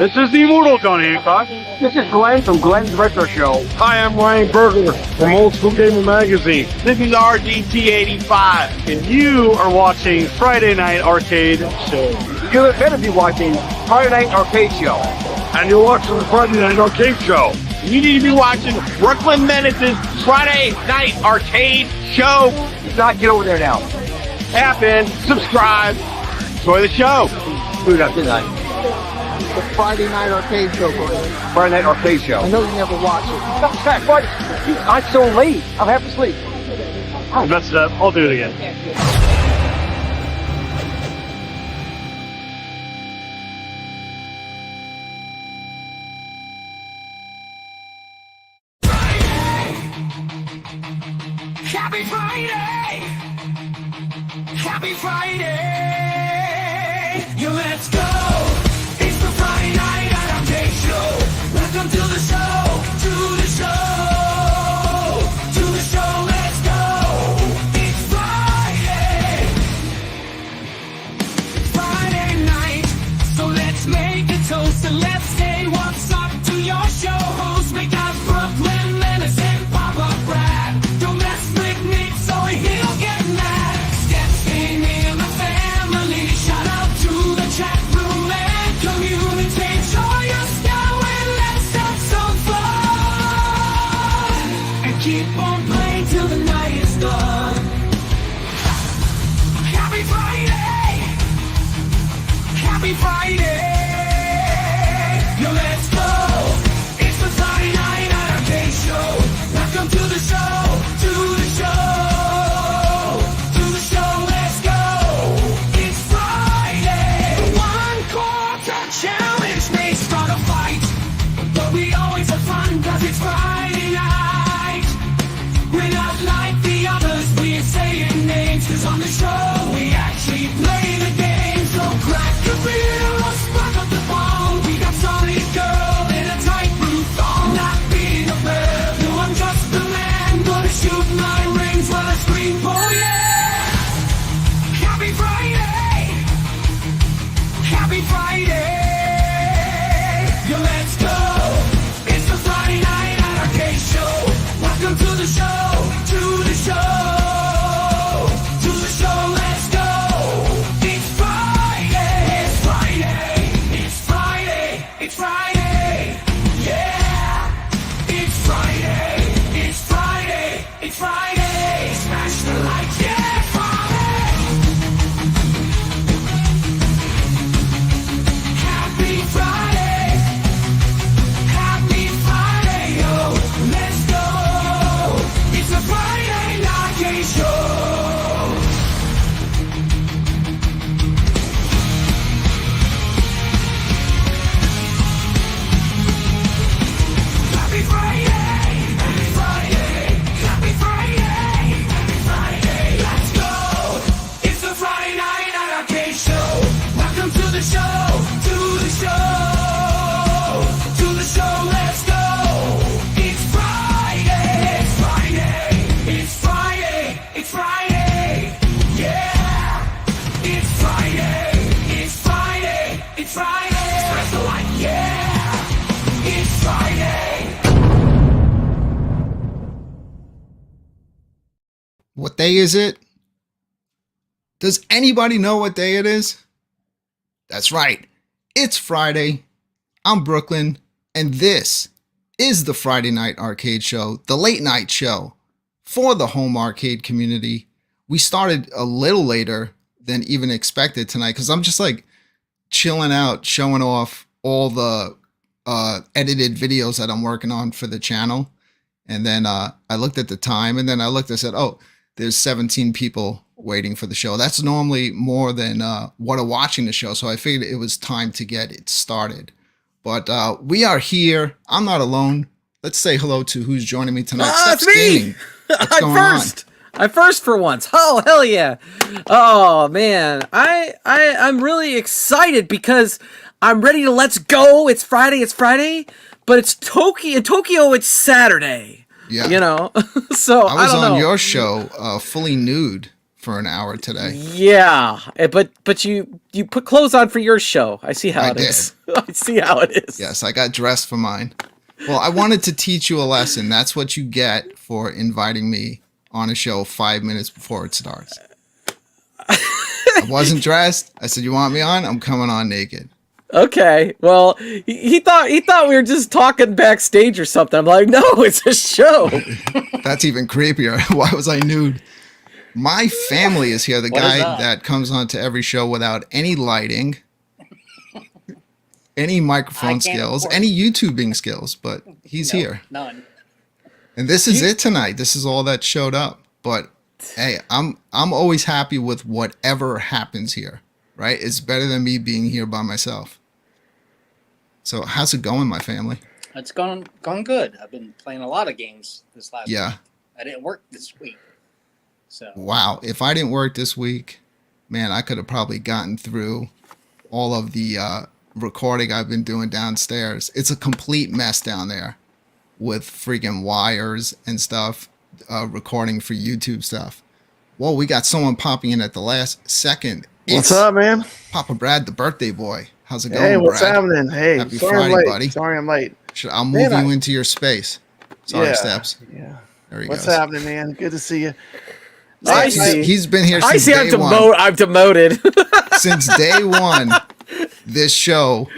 This is the immortal John Hancock. This is Glenn from Glenn's Retro Show. Hi, I'm Ryan Berger from Old School Gamer Magazine. This is RDT85, and you are watching Friday Night Arcade Show. You better be watching Friday Night Arcade Show. And you're watching the Friday Night Arcade Show. You need to be watching Brooklyn Menace's Friday Night Arcade Show. If not, get over there now. Tap in, subscribe, enjoy the show. Screwed up, didn't I? The Friday Night Arcade Show, buddy. Friday Night Arcade Show. I know you never watch it. Stop that, buddy. I'm so late. I'm half asleep. I messed it up. I'll do it again. Happy Friday! Happy Friday! Yo, let's go! It's the Friday Night Arcade Show. Welcome to the show, to the show, to the show. Let's go! It's Friday, Friday night. So let's make a toast and let's say what's up to your show host. We got Brooklyn Menace and Papa Brad. Don't mess with Nick, so he'll get mad. Steps came in the family. Shout out to the chat room and community. Show your style and let's start What day is it? Does anybody know what day it is? That's right. It's Friday. I'm Brooklyn, and this is the Friday Night Arcade Show, the late night show for the home arcade community. We started a little later than even expected tonight because I'm just like chilling out, showing off all the edited videos that I'm working on for the channel. And then I looked at the time, and then I said, oh, there's 17 people waiting for the show. That's normally more than what are watching the show. So I figured it was time to get it started. But we are here. I'm not alone. Let's say hello to who's joining me tonight. It's me. Gaming. What's going first. I'm first for once. Oh, hell yeah. Oh, man. I'm really excited because I'm ready to let's go. It's Friday, but it's Tokyo. In Tokyo, it's Saturday. Yeah. You know? So I was don't on know. your show fully nude for an hour today. Yeah. But you put clothes on for your show. I see how it is. I see how it is. Yes, I got dressed for mine. Well, I wanted to teach you a lesson. That's what you get for inviting me on a show 5 minutes before it starts. I wasn't dressed. I said, you want me on? I'm coming on naked. Okay. Well, he thought we were just talking backstage or something. I'm like, no, it's a show. That's even creepier. Why was I nude? My family is here. The guy that comes on to every show without any lighting, any microphone skills, any YouTubing skills, but he's here. None. And this is it tonight. This is all that showed up. But hey, I'm always happy with whatever happens here, right? It's better than me being here by myself. So how's it going, my family? It's gone good. I've been playing a lot of games this last week. I didn't work this week. So wow, if I didn't work this week, man, I could have probably gotten through all of the recording I've been doing downstairs. It's a complete mess down there with freaking wires and stuff, recording for YouTube stuff. Whoa, we got someone popping in at the last second. What's up, man? Papa Brad, the birthday boy. How's it going, Hey, what's Brad? happening? Hey, Happy sorry Friday, I'm late. buddy. Sorry I'm late. I'll move you into your space. Sorry, Steps. Yeah. There he What's goes. happening, man? Good to see you. I see. He's been here since I see. day one. I'm demoted. Since day one, this show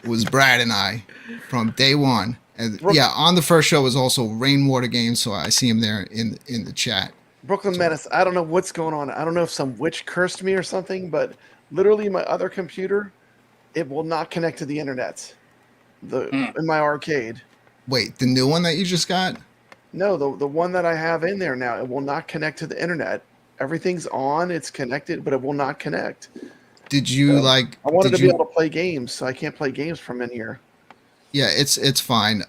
was Brad and I from day one. And yeah, on the first show was also Rainwater Games, so I see him there in the chat. Brooklyn Menace, I don't know what's going on. I don't know if some witch cursed me or something, but literally my other computer, it will not connect to the internet. In my arcade. Wait, the new one that you just got? No, the one that I have in there now, it will not connect to the internet. Everything's on, it's connected, but it will not connect. Did you I wanted to be able to play games, so I can't play games from in here. Yeah, it's fine.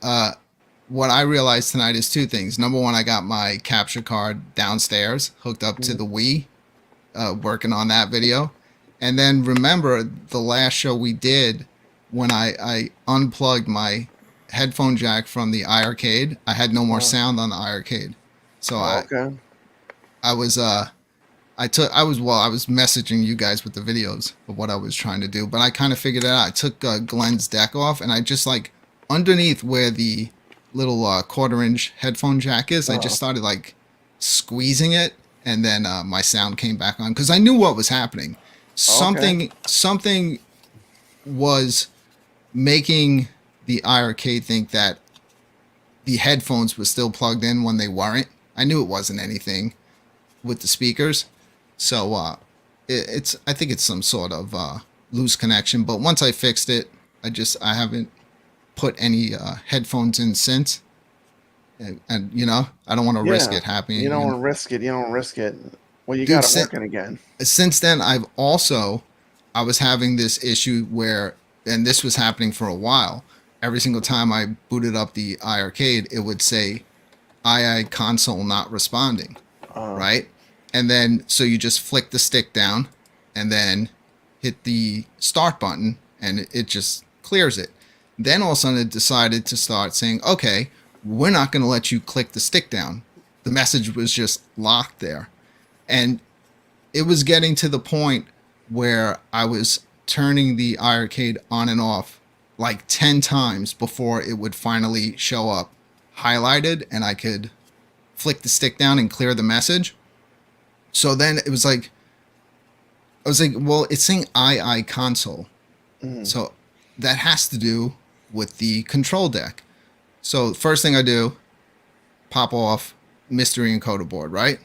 What I realized tonight is two things. Number one, I got my capture card downstairs, hooked up to the Wii, working on that video. And then remember the last show we did when I unplugged my headphone jack from the iArcade. I had no more sound on the iArcade. So I was messaging you guys with the videos of what I was trying to do, but I kind of figured it out. I took Glenn's deck off, and I just like underneath where the little 1/4-inch headphone jack is, I just started like squeezing it, and then my sound came back on because I knew what was happening. Something was making the iArcade think that the headphones were still plugged in when they weren't. I knew it wasn't anything with the speakers. So I think it's some sort of loose connection. But once I fixed it, I haven't put any headphones in since. And you know, I don't want to risk it happening. You don't want to risk it. You don't want to risk it. Well, you got it working again. Since then, I was having this issue where, and this was happening for a while, every single time I booted up the iArcade, it would say II console not responding, right? And then, so you just flick the stick down and then hit the start button and it just clears it. Then all of a sudden it decided to start saying, okay, we're not going to let you click the stick down. The message was just locked there. And it was getting to the point where I was turning the iArcade on and off like 10 times before it would finally show up highlighted and I could flick the stick down and clear the message. So then it was like, I was like, well, it's saying II console. So that has to do with the control deck. So first thing I do, pop off mystery encoder board, right?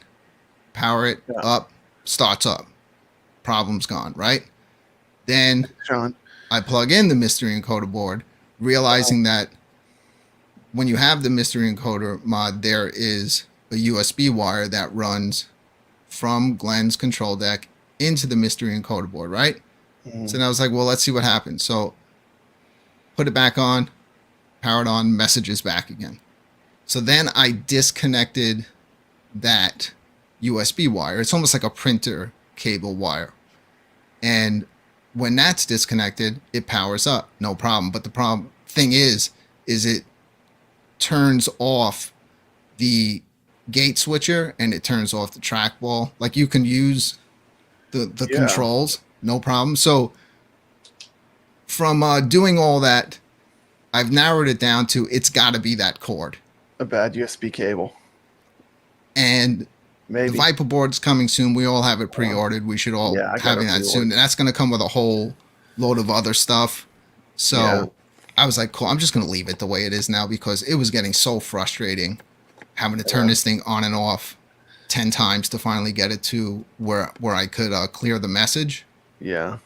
Power it up, starts up. Problem's gone, right? Then Sean. I plug in the mystery encoder board, realizing that when you have the mystery encoder mod, there is a USB wire that runs from Glenn's control deck into the mystery encoder board, right? So then I was like, well, let's see what happens. So put it back on, power it on, messages back again. So then I disconnected that USB wire. It's almost like a printer cable wire. And when that's disconnected, it powers up, no problem. But the thing is it turns off the gate switcher and it turns off the trackball. Like you can use the controls, no problem. So from doing all that, I've narrowed it down to it's got to be that cord. A bad USB cable. And Maybe. the Viper board's coming soon. We all have it pre-ordered. We should all having that soon. And that's going to come with a whole load of other stuff. So I was like, cool, I'm just going to leave it the way it is now because it was getting so frustrating having to turn this thing on and off 10 times to finally get it to where I could clear the message. Yeah.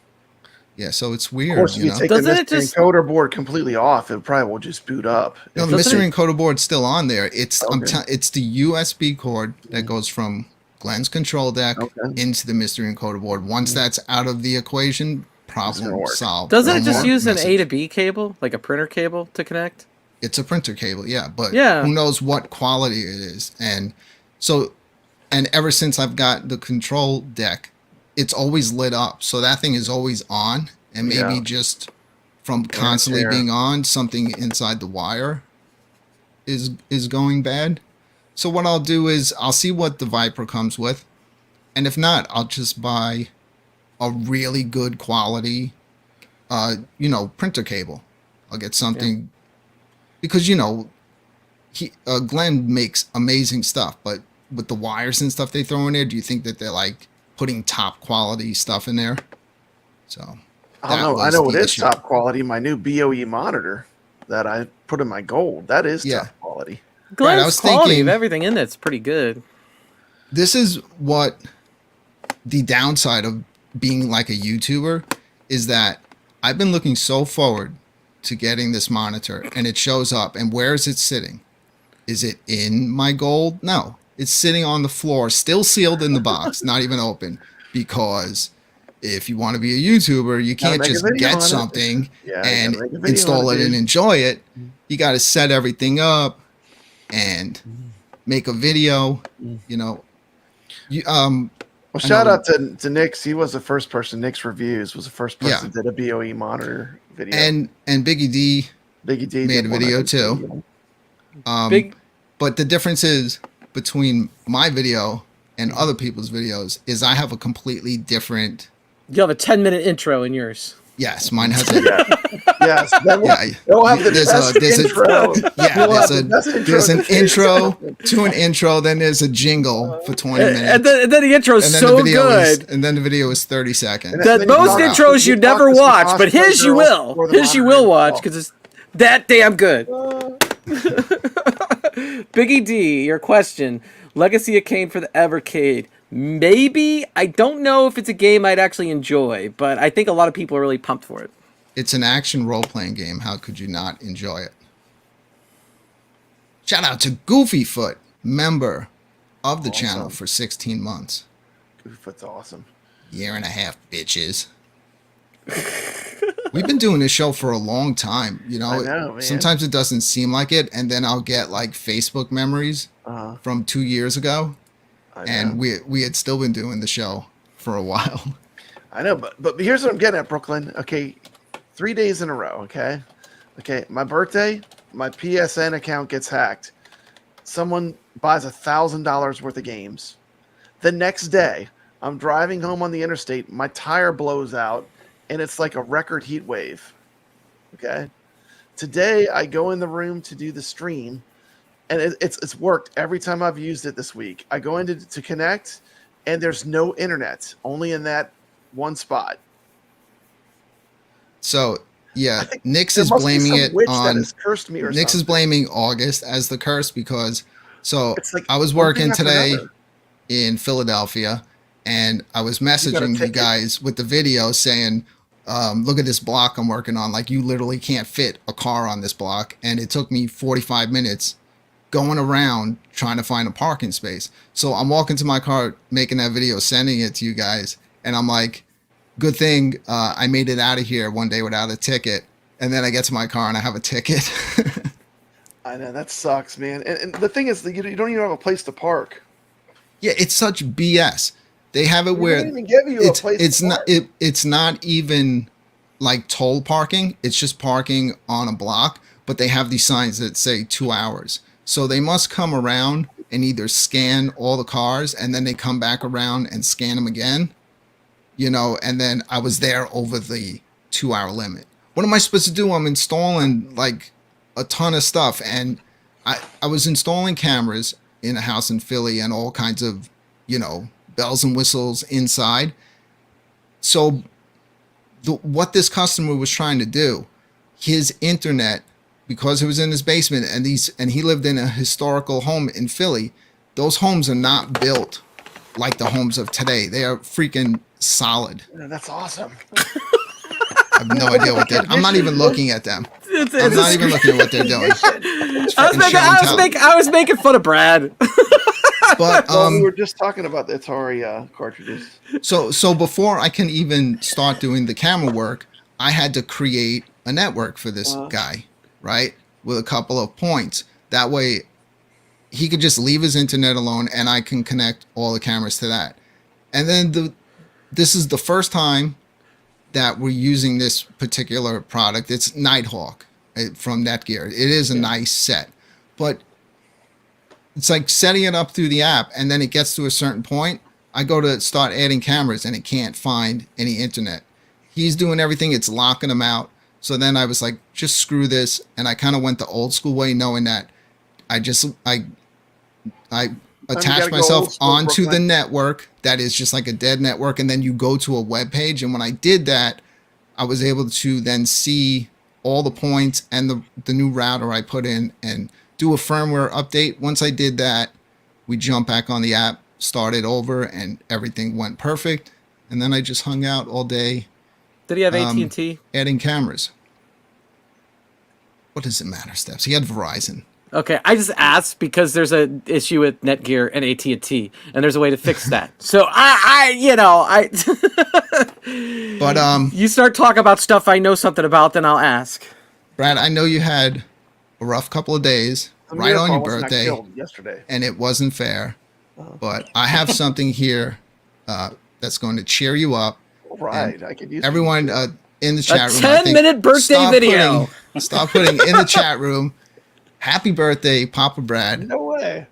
Yeah, so it's weird. Of course, if you take Doesn't the it just- encoder board completely off, it probably will just boot up. No, the Doesn't mystery it- encoder board's still on there. It's Okay. it's the USB cord that goes from Glenn's control deck into the mystery encoder board. Once that's out of the equation, problem work. solved. Doesn't No it just more use an message. A to B cable, like a printer cable, to connect? It's a printer cable, yeah, but Yeah. who knows what quality it is. And so, and ever since I've got the control deck, it's always lit up. So that thing is always on. And maybe just from constantly tear. being on, something inside the wire is going bad. So what I'll do is I'll see what the Viper comes with. And if not, I'll just buy a really good quality, printer cable. I'll get something because, Glenn makes amazing stuff, but with the wires and stuff they throw in there, do you think that they're like putting top quality stuff in there? So I don't know. I was know it the is issue. top quality. My new BOE monitor that I put in my gold, that is Yeah. top quality. Glenn's was quality thinking- of everything in it's pretty good. This is what the downside of being like a YouTuber is that I've been looking so forward to getting this monitor and it shows up. And where is it sitting? Is it in my gold? No, it's sitting on the floor, still sealed in the box, not even open. Because if you want to be a YouTuber, you can't make a just video on get it. something Yeah, and you gotta make a video install on it it, and dude. enjoy it. You got to set everything up and make a video, Well, shout out to Nick's. He was the first person. Nick's Reviews was the first person that did a BOE monitor video. and Biggie D Biggie D made did a one, video I think, too. Big But the difference is between my video and other people's videos is I have a completely different. You have a 10-minute intro in yours. Yes, mine has a. Yes, that will, Yeah, they'll have the there's best a intro. yeah, You'll have there's the best there's in an the intro to an intro, then there's a jingle for 20 minutes. And then the intro's and then so the video good and then the video is 30 seconds. And that then you most talk- intros you talk never to some watch, but cosplay his you girls will. for the His you monitor will watch itself. because it's that damn good. Biggie D, your question. Legacy of Kain for the Evercade. Maybe. I don't know if it's a game I'd actually enjoy, but I think a lot of people are really pumped for it. It's an action role-playing game. How could you not enjoy it? Shout out to Goofyfoot, member of the channel for 16 months. That's awesome. Year and a half, bitches. We've been doing this show for a long time. I know, man. Sometimes it doesn't seem like it, and then I'll get like Facebook memories from 2 years ago, and we had still been doing the show for a while. I know, but here's what I'm getting at, Brooklyn. Okay, 3 days in a row. Okay, my birthday, my PSN account gets hacked. Someone buys $1,000 worth of games. The next day, I'm driving home on the interstate. My tire blows out, and it's like a record heat wave. Okay, today I go in the room to do the stream, and it's worked every time I've used it this week. I go in to connect, and there's no internet, only in that one spot. So yeah, I think Nix there is must be blaming some it witch that on has cursed me or Nix is something. blaming August as the curse because It's like I was one thing working after today another. in Philadelphia, and I was got a messaging you ticket? guys with the video saying, look at this block I'm working on. Like, you literally can't fit a car on this block. And it took me 45 minutes going around trying to find a parking space. So I'm walking to my car, making that video, sending it to you guys. And I'm like, good thing I made it out of here one day without a ticket. And then I get to my car and I have a ticket. I know, that sucks, man. And the thing is, that you don't even have a place to park. Yeah, it's such BS. They have it They where don't even give you a place it's to not park. it's not even like toll parking. It's just parking on a block, but they have these signs that say 2 hours. So they must come around and either scan all the cars and then they come back around and scan them again. You know, and then I was there over the 2 hour limit. What am I supposed to do? I'm installing like a ton of stuff, and I was installing cameras in a house in Philly and all kinds of, you know, bells and whistles inside. So what this customer was trying to do, his internet, because it was in his basement and he lived in a historical home in Philly, those homes are not built like the homes of today. They are freaking solid. Yeah, that's awesome. I have no idea what they're. I'm not even looking at them. I'm not even looking at what they're doing. I was making fun of Brad. But Well, we were just talking about the Atari cartridges. So before I can even start doing the camera work, I had to create a network for this guy, right? With a couple of points. That way he could just leave his internet alone and I can connect all the cameras to that. And then this is the first time that we're using this particular product. It's Nighthawk from Netgear. It is a nice set, but it's like setting it up through the app, and then it gets to a certain point. I go to start adding cameras, and it can't find any internet. He's doing everything. It's locking them out. So then I was like, just screw this, and I kind of went the old school way, knowing that I attach myself onto the network that is just like a dead network, and then you go to a web page. And when I did that, I was able to then see all the points and the new router I put in and do a firmware update. Once I did that, we jumped back on the app, started over, and everything went perfect. And then I just hung out all day. Did he have AT&T? Adding cameras. What does it matter, Steps? He had Verizon. Okay, I just asked because there's an issue with Netgear and AT&T, and there's a way to fix that. So But you start talking about stuff I know something about, then I'll ask. Brad, I know you had a rough couple of days right on your birthday, yesterday, and it wasn't fair. But I have something here that's going to cheer you up. Right, I could use everyone in the chat room. 10-minute birthday video. Stop putting in the chat room. Happy birthday, Papa Brad. No way.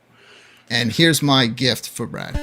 And here's my gift for Brad.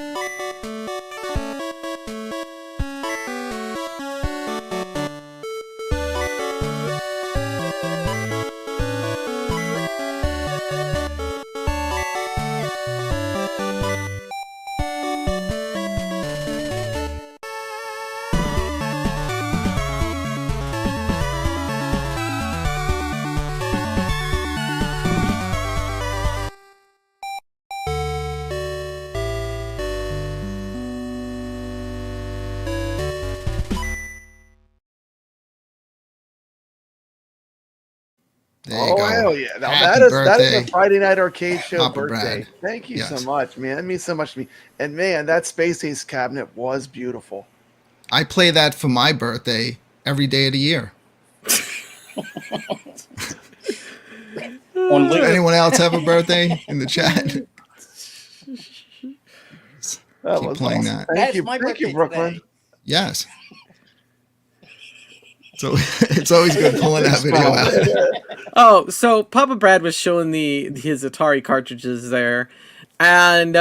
There you go. Hell yeah. Now Happy that is birthday, a Friday Night Arcade Show Papa birthday. Brad. Thank you Yes. so much, man. That means so much to me. And man, that Space Ace cabinet was beautiful. I play that for my birthday every day of the year. Anyone else have a birthday in the chat? That Keep was playing awesome. that. Thank you, my thank you, birthday Brooklyn. today. Yes. So it's always good pulling that video out. Oh, so Papa Brad was showing his Atari cartridges there, and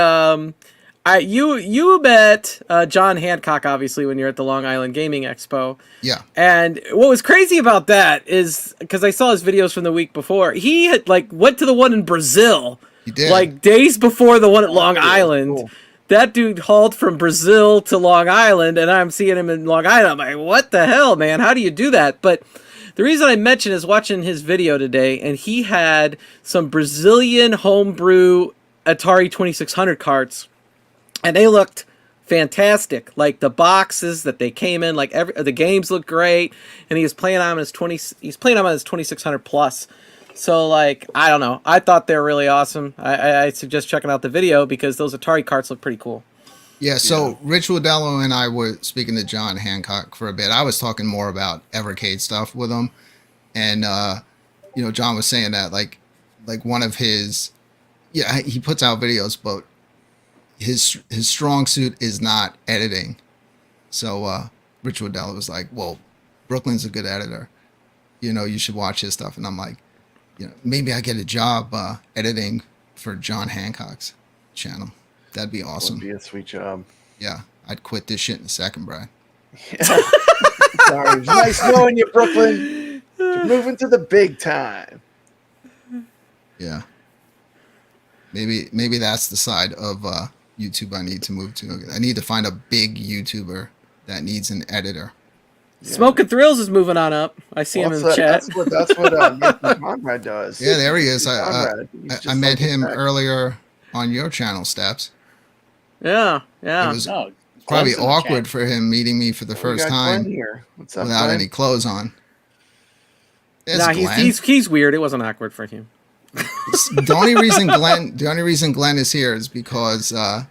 you met John Hancock obviously when you're at the Long Island Gaming Expo. Yeah. And what was crazy about that is because I saw his videos from the week before, he had went to the one in Brazil. He did. Like days before the one at Long Island. Cool. that dude hauled from Brazil to Long Island, and I'm seeing him in Long Island. I'm like, what the hell, man? How do you do that? But the reason I mention is watching his video today, and he had some Brazilian homebrew Atari 2600 carts, and they looked fantastic. Like the boxes that they came in, like the games look great, and he's playing on his 2600 plus. So like, I don't know. I thought they were really awesome. I suggest checking out the video because those Atari carts look pretty cool. Yeah, so Rich Wadello and I were speaking to John Hancock for a bit. I was talking more about Evercade stuff with him. And, you know, John was saying that, like one of his, he puts out videos, but his strong suit is not editing. So Rich Wadello was like, well, Brooklyn's a good editor. You know, you should watch his stuff. And I'm like, you know, maybe I get a job editing for John Hancock's channel. That'd be awesome. Would be a sweet job. Yeah, I'd quit this shit in a second, Brad. Yeah. Sorry, it's nice knowing you, Brooklyn. You're moving to the big time. Yeah. Maybe that's the side of YouTube I need to move to. I need to find a big YouTuber that needs an editor. Yeah. Smoking Thrills is moving on up. I see him in the chat. That's what Conrad does. Yeah, there he is. I met him back. earlier on your channel, Steps. Yeah. It was probably awkward for him meeting me for the first time here. What's up, without Glenn? any clothes on. Nah, he's weird. It wasn't awkward for him. The only reason Glenn is here is because I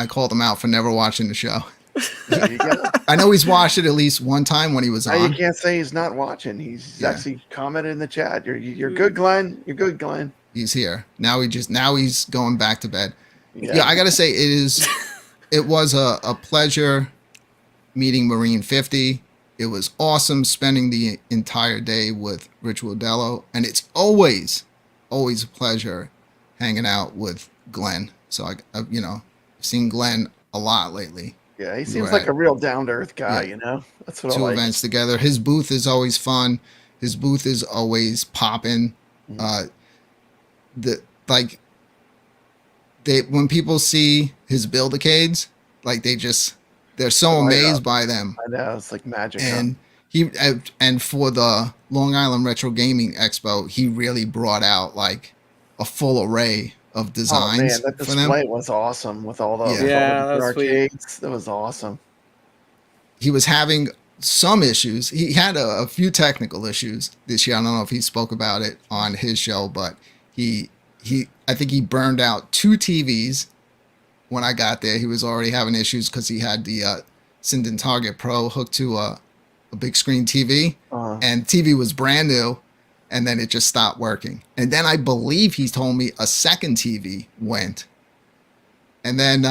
called him out for never watching the show. There you go. I know he's watched it at least one time when he was Now on. you can't say he's not watching. He's actually commented in the chat. You're good, Glenn. You're good, Glenn. He's here. Now he's going back to bed. Yeah, I gotta say it was a pleasure meeting Marine 50. It was awesome spending the entire day with Rich Wadello, and it's always a pleasure hanging out with Glenn. So I've seen Glenn a lot lately. Yeah, he seems like a real down to earth guy. Yeah. You know, that's what I Two like. events together. His booth is always fun. His booth is always popping. When people see his build-acades, like they're so amazed by them. I know, it's like magic. And and for the Long Island Retro Gaming Expo, he really brought out like a full array of designs. Oh man, that display was awesome with all the that was arcades. That was awesome. He was having some issues. He had a few technical issues this year. I don't know if he spoke about it on his show, but I think he burned out 2 TVs when I got there. He was already having issues because he had the Sinden Target Pro hooked to a big screen TV, and TV was brand new, and then it just stopped working. And then I believe he told me a second TV went. And then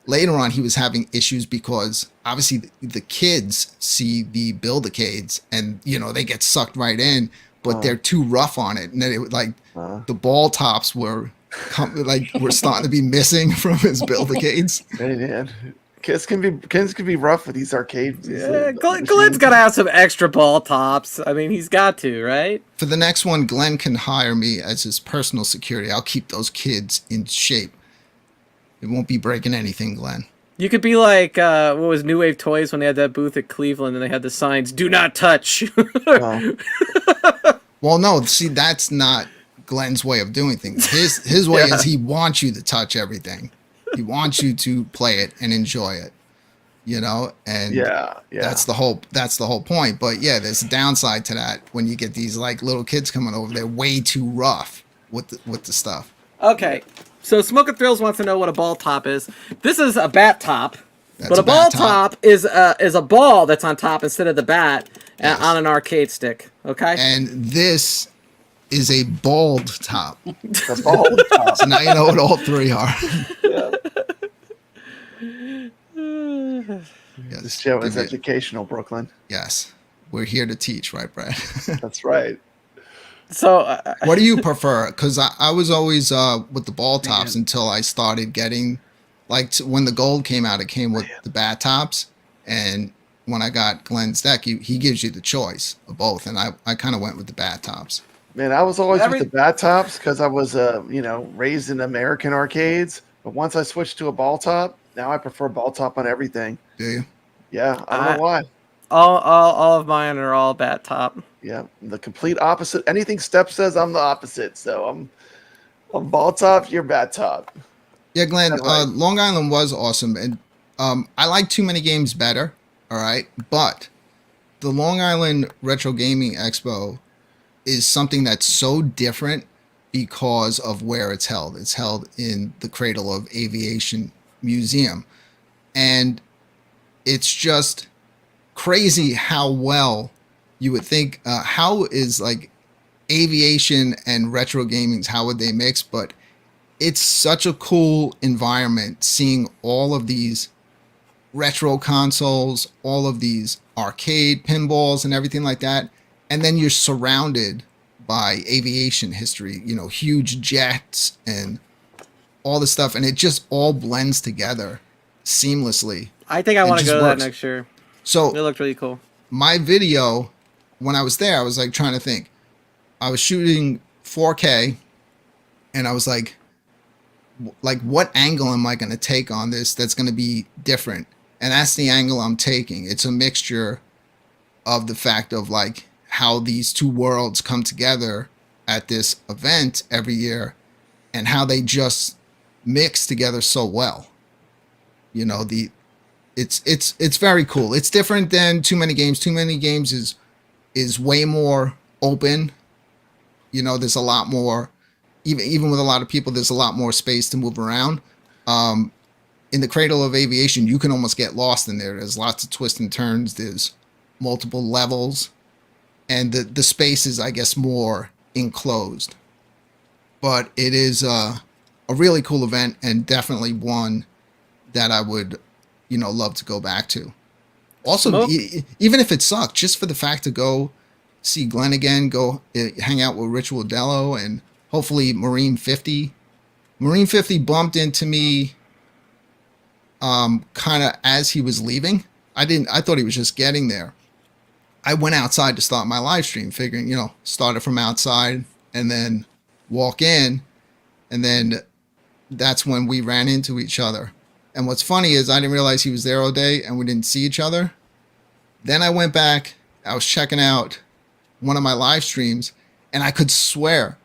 later on, he was having issues because obviously the kids see the build-acades and, they get sucked right in, but they're too rough on it. And then the ball tops were starting to be missing from his build-acades. They did. Kids can be rough with these arcades. Yeah, Glenn's got to have some extra ball tops. I mean, he's got to, right? For the next one, Glenn can hire me as his personal security. I'll keep those kids in shape. It won't be breaking anything, Glenn. You could be like, what was New Wave Toys when they had that booth at Cleveland and they had the signs, "Do not touch." Well, no, see, that's not Glenn's way of doing things. His way is he wants you to touch everything. He wants you to play it and enjoy it, and that's the whole point. But yeah, there's a downside to that when you get these like little kids coming over. They're way too rough with the stuff. Okay, so Smoking Thrills wants to know what a ball top is. This is a bat top, That's but a ball bat top. top is a ball that's on top instead of the bat on an arcade stick. Okay, and this is a bald top. The bald top. So now you know what all 3 are. Yes. This show is educational, Brooklyn. Yes. We're here to teach, right, Brad? That's right. So what do you prefer? Because I was always with the ball tops until I started getting, when the gold came out, it came with the bat tops. And when I got Glenn's deck, he gives you the choice of both. And I kind of went with the bat tops. Man, I was always with the bat tops because I was, raised in American arcades. But once I switched to a ball top, now I prefer ball top on everything. Do you? Yeah, I don't know why. All of mine are all bat top. Yeah, the complete opposite. Anything Step says, I'm the opposite. So I'm ball top, you're bat top. Yeah, Glenn, Right. Long Island was awesome, and I like Too Many Games better, all right? But the Long Island Retro Gaming Expo is something that's so different because of where it's held. It's held in the Cradle of Aviation Museum, and it's just crazy how well you would think, how is like aviation and retro gaming, how would they mix? But it's such a cool environment seeing all of these retro consoles, all of these arcade pinballs and everything like that. And then you're surrounded by aviation history, you know, huge jets and all this stuff. And it just all blends together seamlessly. I think I want to go to that next year. So it looked really cool. My video, when I was there, I was like trying to think. I was shooting 4K and I was like what angle am I going to take on this that's going to be different? And that's the angle I'm taking. It's a mixture of the fact of like how these two worlds come together at this event every year and how they just mix together so well. You know, it's very cool. It's different than Too Many Games. Too Many Games is way more open. You know, there's a lot more, even with a lot of people, there's a lot more space to move around. In the Cradle of Aviation, you can almost get lost in there. There's lots of twists and turns. There's multiple levels. And the space is, I guess, more enclosed. But it is a really cool event and definitely one that I would, you know, love to go back to. Also, even if it sucked, just for the fact to go see Glenn again, go hang out with Rich Wadello and hopefully Marine 50. Marine 50 bumped into me kind of as he was leaving. I thought he was just getting there. I went outside to start my live stream, figuring, you know, start it from outside and then walk in. And then that's when we ran into each other. And what's funny is I didn't realize he was there all day and we didn't see each other. Then I went back, I was checking out one of my live streams and I could swear,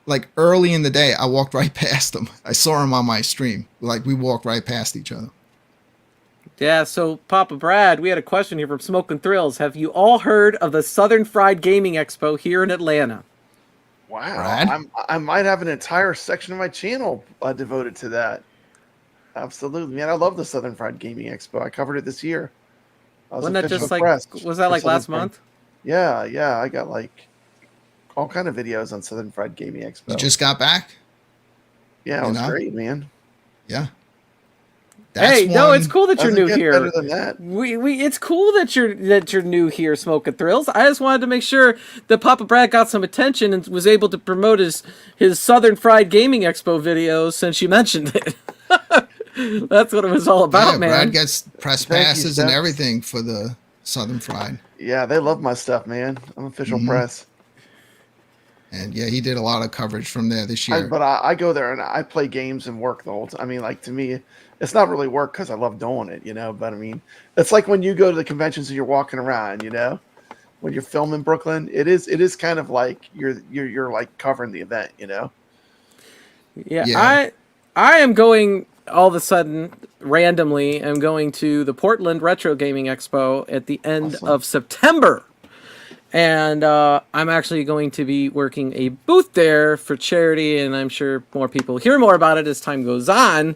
like early in the day, I walked right past him. I saw him on my stream. Like we walked right past each other. Yeah, so Papa Brad, we had a question here from Smoke and Thrills. Have you all heard of the Southern Fried Gaming Expo here in Atlanta? Wow. Brad? I might have an entire section of my channel devoted to that. Absolutely, man. I love the Southern Fried Gaming Expo. I covered it this year. Wasn't that just like, was that like last month? Yeah. I got like all kind of videos on Southern Fried Gaming Expo. You just got back? Yeah, it was great, man. Yeah. Hey, no, it's cool that you're new here. Better than that. It's cool that you're new here, Smoke and Thrills. I just wanted to make sure that Papa Brad got some attention and was able to promote his Southern Fried Gaming Expo videos since you mentioned it. That's what it was all about, man. Brad gets press passes and everything for the Southern Fried. Yeah, they love my stuff, man. I'm official press. And yeah, he did a lot of coverage from there this year. But I go there and I play games and work the whole time. I mean, like to me, it's not really work because I love doing it, you know. But I mean, it's like when you go to the conventions and you're walking around, you know, when you're filming Brooklyn, it is kind of like you're like covering the event, you know. Yeah. I am going all of a sudden randomly. I'm going to the Portland Retro Gaming Expo at the end of September. And I'm actually going to be working a booth there for charity, and I'm sure more people hear more about it as time goes on.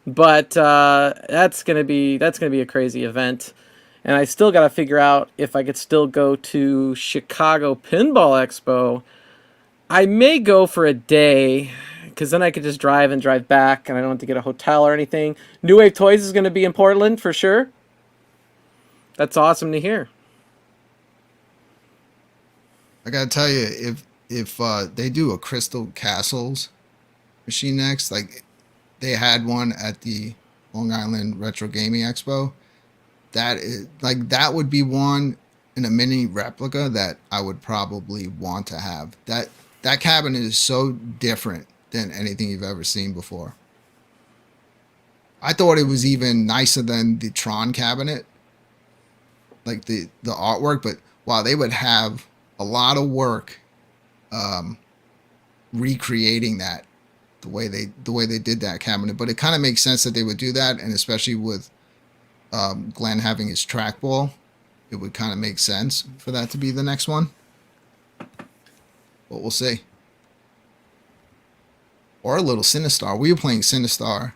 But that's gonna be a crazy event, and I still gotta figure out if I could still go to Chicago Pinball Expo. I may go for a day, because then I could just drive back, and I don't have to get a hotel or anything. New Wave Toys is gonna be in Portland for sure. That's awesome to hear. I gotta tell you, if they do a Crystal Castles machine next, like they had one at the Long Island Retro Gaming Expo, that would be one in a mini replica that I would probably want to have. That cabinet is so different than anything you've ever seen before. I thought it was even nicer than the Tron cabinet, like the artwork. But wow, they would have a lot of work recreating that the way they did that cabinet. But it kind of makes sense that they would do that, and especially with Glenn having his trackball, it would kind of make sense for that to be the next one. But we'll see. Or a little Sinistar. We were playing Sinistar,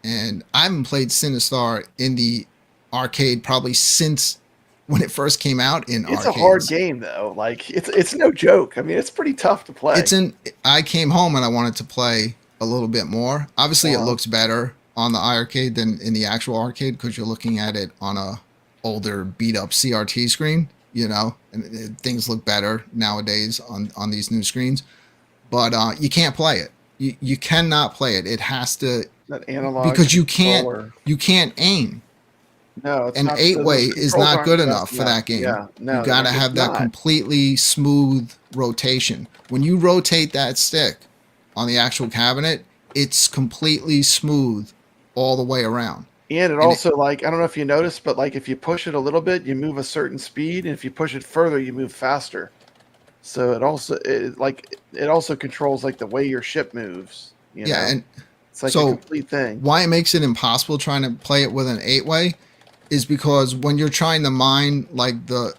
and I haven't played Sinistar in the arcade probably since when it first came out in arcades. It's a hard game though. Like it's no joke. I mean, it's pretty tough to play. I came home and I wanted to play a little bit more. Obviously, it looks better on the arcade than in the actual arcade because you're looking at it on a older beat up CRT screen, you know, and things look better nowadays on these new screens. But you can't play it. You cannot play it. It has to that analog because you controller. can't aim. No, it's an not, 8-way is not good enough for no, that game. Yeah, no, you got to have that completely smooth rotation. When you rotate that stick on the actual cabinet, it's completely smooth all the way around. And it also, like, I don't know if you noticed, but like if you push it a little bit, you move a certain speed, and if you push it further, you move faster. So it also controls like the way your ship moves. You know? And it's like a complete thing. Why it makes it impossible trying to play it with an 8-way is because when you're trying to mine like the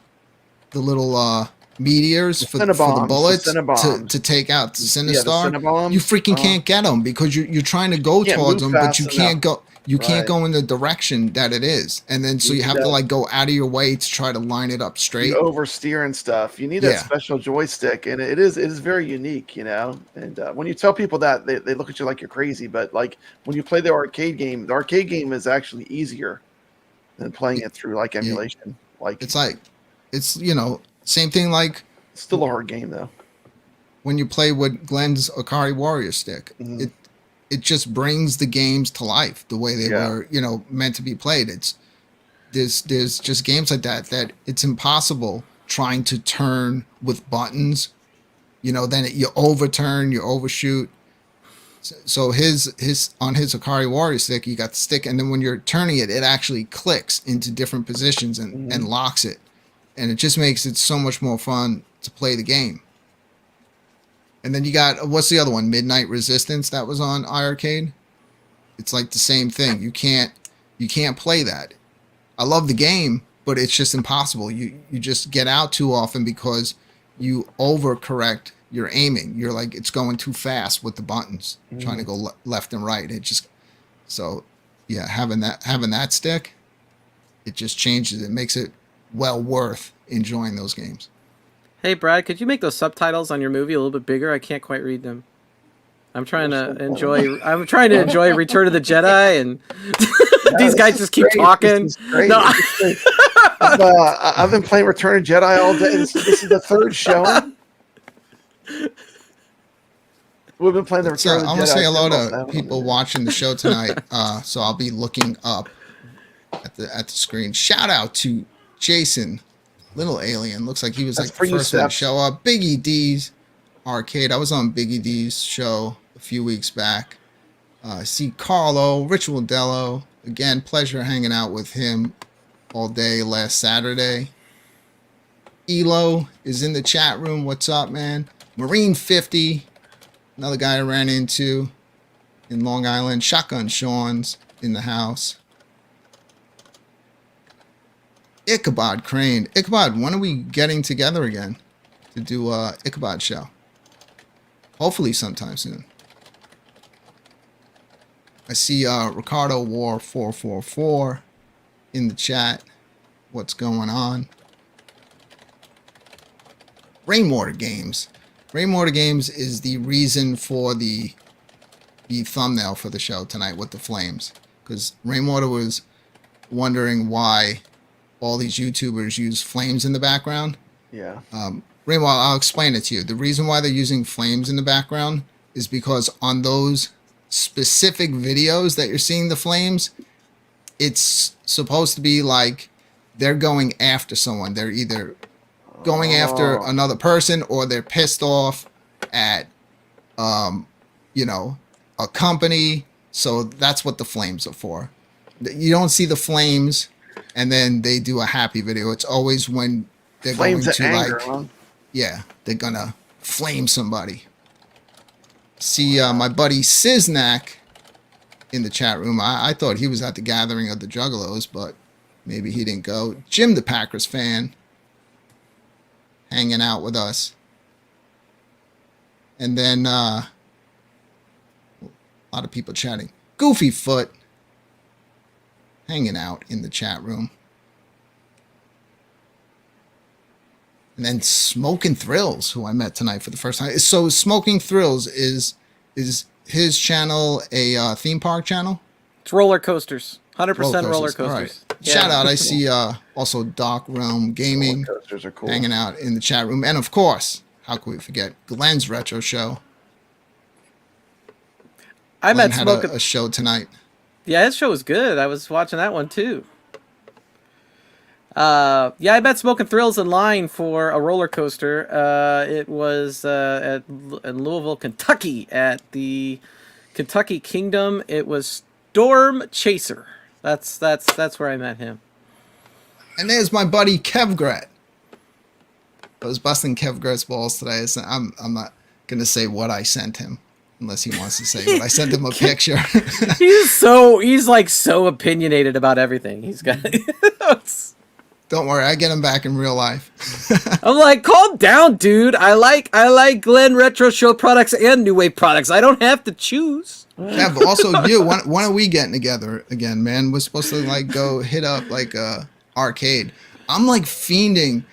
little meteors for the bullets to take out the Sinistar, you freaking can't get them because you're trying to go towards them, but you can't go. You can't go in the direction that it is, and then so you have to like go out of your way to try to line it up straight. You oversteer and stuff. You need that special joystick, and it is very unique, you know. And when you tell people that, they look at you like you're crazy. But like when you play the arcade game is actually easier than playing it through like emulation. Like it's you know, same thing. Like still a hard game though. When you play with Glenn's Akari Warrior stick, it just brings the games to life the way they were, you know, meant to be played. There's just games like that it's impossible trying to turn with buttons. You know, then you overturn, you overshoot. So his on his Akari Warrior stick, you got the stick, and then when you're turning it, it actually clicks into different positions and locks it, and it just makes it so much more fun to play the game. And then you got, what's the other one? Midnight Resistance that was on iArcade. It's like the same thing. You can't play that. I love the game, but it's just impossible. You just get out too often because you overcorrect your aiming. You're like, it's going too fast with the buttons, trying to go left and right. It just, so yeah, having that stick, it just changes. It makes it well worth enjoying those games. Hey, Brad, could you make those subtitles on your movie a little bit bigger? I can't quite read them. I'm trying to enjoy Return of the Jedi, and these guys just keep talking. No, I've been playing Return of Jedi all day. This is the third showing. We've been playing the Return of the Jedi. I'm gonna say hello to people watching the show tonight. So I'll be looking up at the screen. Shout out to Jason. Little Alien. Looks like he was like the first one to show up. Biggie D's Arcade. I was on Biggie D's show a few weeks back. See Carlo, Ritual Dello. Again, pleasure hanging out with him all day last Saturday. Elo is in the chat room. What's up, man? Marine 50. Another guy I ran into in Long Island. Shotgun Sean's in the house. Ichabod Crane. Ichabod, when are we getting together again to do a Ichabod show? Hopefully sometime soon. I see Ricardo War 444 in the chat. What's going on? Rainwater Games. Rainwater Games is the reason for the thumbnail for the show tonight with the flames. Because Rainwater was wondering why all these YouTubers use flames in the background. Yeah. Rainwater, I'll explain it to you. The reason why they're using flames in the background is because on those specific videos that you're seeing the flames, it's supposed to be like they're going after someone. They're either going after another person or they're pissed off at, you know, a company. So that's what the flames are for. You don't see the flames and then they do a happy video. It's always when they're Flames going of to anger, like, huh? yeah, they're gonna flame somebody. See, my buddy Siznak in the chat room. I thought he was at the gathering of the Juggalos, but maybe he didn't go. Jim, the Packers fan, hanging out with us. And then a lot of people chatting. Goofy Foot, hanging out in the chat room. And then Smoking Thrills, who I met tonight for the first time. So Smoking Thrills is his channel a theme park channel? It's roller coasters. 100% roller coasters. All right. Yeah. Shout out. I see also Dark Realm Gaming Roller coasters are cool. hanging out in the chat room. And of course, how could we forget Glenn's Retro Show? I Glenn met had Smoking. a show tonight. Yeah, his show was good. I was watching that one too. Yeah, I met Smoking Thrills in line for a roller coaster. It was in Louisville, Kentucky, at the Kentucky Kingdom. It was Storm Chaser. That's where I met him. And there's my buddy Kevgret. I was busting Kevgret's balls today. So I'm not gonna say what I sent him unless he wants to say. But I sent him a picture. he's like so opinionated about everything. He's got. Don't worry, I get him back in real life. I'm like, calm down, dude. I like Glenn Retro Show products and New Wave products. I don't have to choose. Kev, also you. When are we getting together again, man? We're supposed to like go hit up like Arcade. I'm like fiending.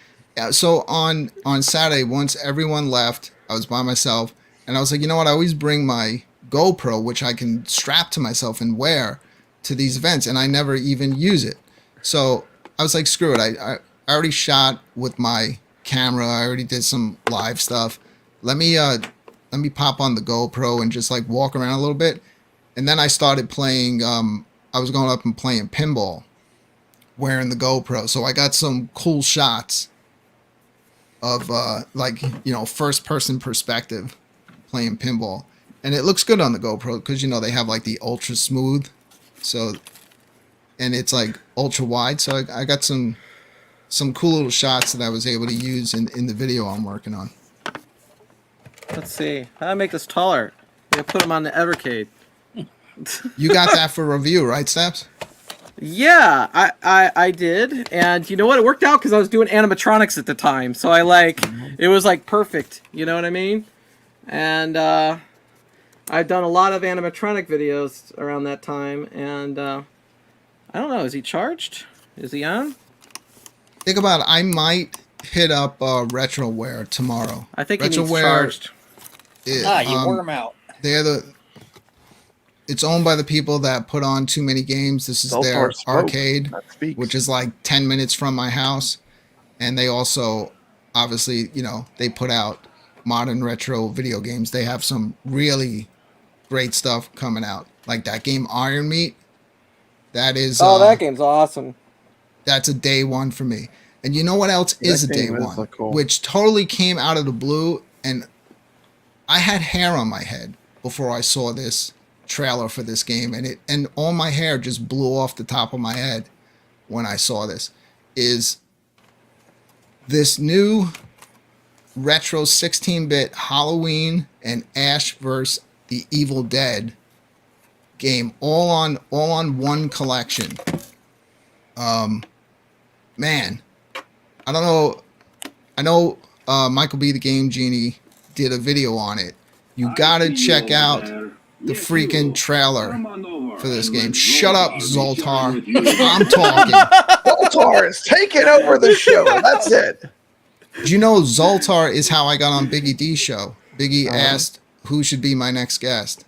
So on Saturday, once everyone left, I was by myself, and I was like, you know what? I always bring my GoPro, which I can strap to myself and wear to these events, and I never even use it. So I was like, screw it. I already shot with my camera. I already did some live stuff. Let me pop on the GoPro and just like walk around a little bit. And then I started playing. I was going up and playing pinball, wearing the GoPro. So I got some cool shots of like, you know, first person perspective playing pinball, and it looks good on the GoPro because, you know, they have like the ultra smooth. So. And it's like ultra wide, so I got some cool little shots that I was able to use in the video I'm working on. Let's see. How do I make this taller? I put them on the Evercade. You got that for review, right, Steps? Yeah, I did, and you know what? It worked out because I was doing animatronics at the time, so it was like perfect. You know what I mean? And I've done a lot of animatronic videos around that time, and. I don't know. Is he charged? Is he on? Think about it. I might hit up Retroware tomorrow. I think he needs charged. You wore him out. It's owned by the people that put on Too Many Games. This is their arcade, which is like 10 minutes from my house. And they also, obviously, you know, they put out modern retro video games. They have some really great stuff coming out. Like that game Iron Meat. That is. That game's awesome. That's a day one for me. And you know what else is a day one? Cool. Which totally came out of the blue. And I had hair on my head before I saw this trailer for this game. And all my hair just blew off the top of my head when I saw this. Is this new retro 16-bit Halloween and Ash vs. the Evil Dead game all on one collection. Man, I don't know. I know Michael B. the Game Genie did a video on it. You gotta check out the freaking trailer for this game. Shut up, Zoltar. I'm talking. Zoltar is taking over the show. That's it. Do you know Zoltar is how I got on Biggie D's show? Biggie asked who should be my next guest,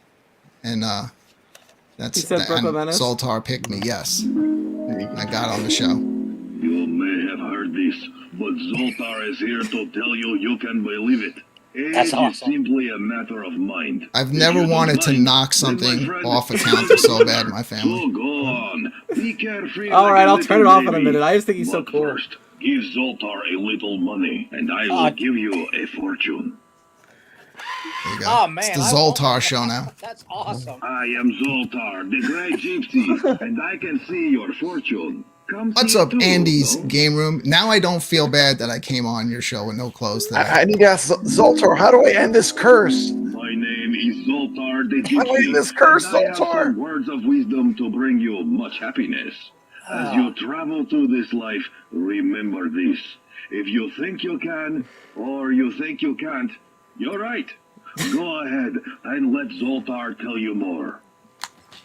and that's and Zoltar picked me. Yes, I got on the show. You may have heard this, but Zoltar is here to tell you you can believe it. Age is simply a matter of mind. I've never wanted to knock something off a counter so bad in my family. So go on. Be carefree. All right, I'll turn it off in a minute. I just think he's so cool. First, give Zoltar a little money, and I will give you a fortune. There you go. Oh man, It's the I love Zoltar that. show now. That's awesome. I am Zoltar, the great gypsy, and I can see your fortune. Come What's see up, it too, Andy's no? game room? Now I don't feel bad that I came on your show with no clothes today. I need to ask Zoltar, how do I end this curse? My name is Zoltar the How do I end Gypsy, this curse, and I have Zoltar? some words of wisdom to bring you much happiness. As you travel through this life, remember this. If you think you can, or you think you can't, you're right. Go ahead and let Zoltar tell you more.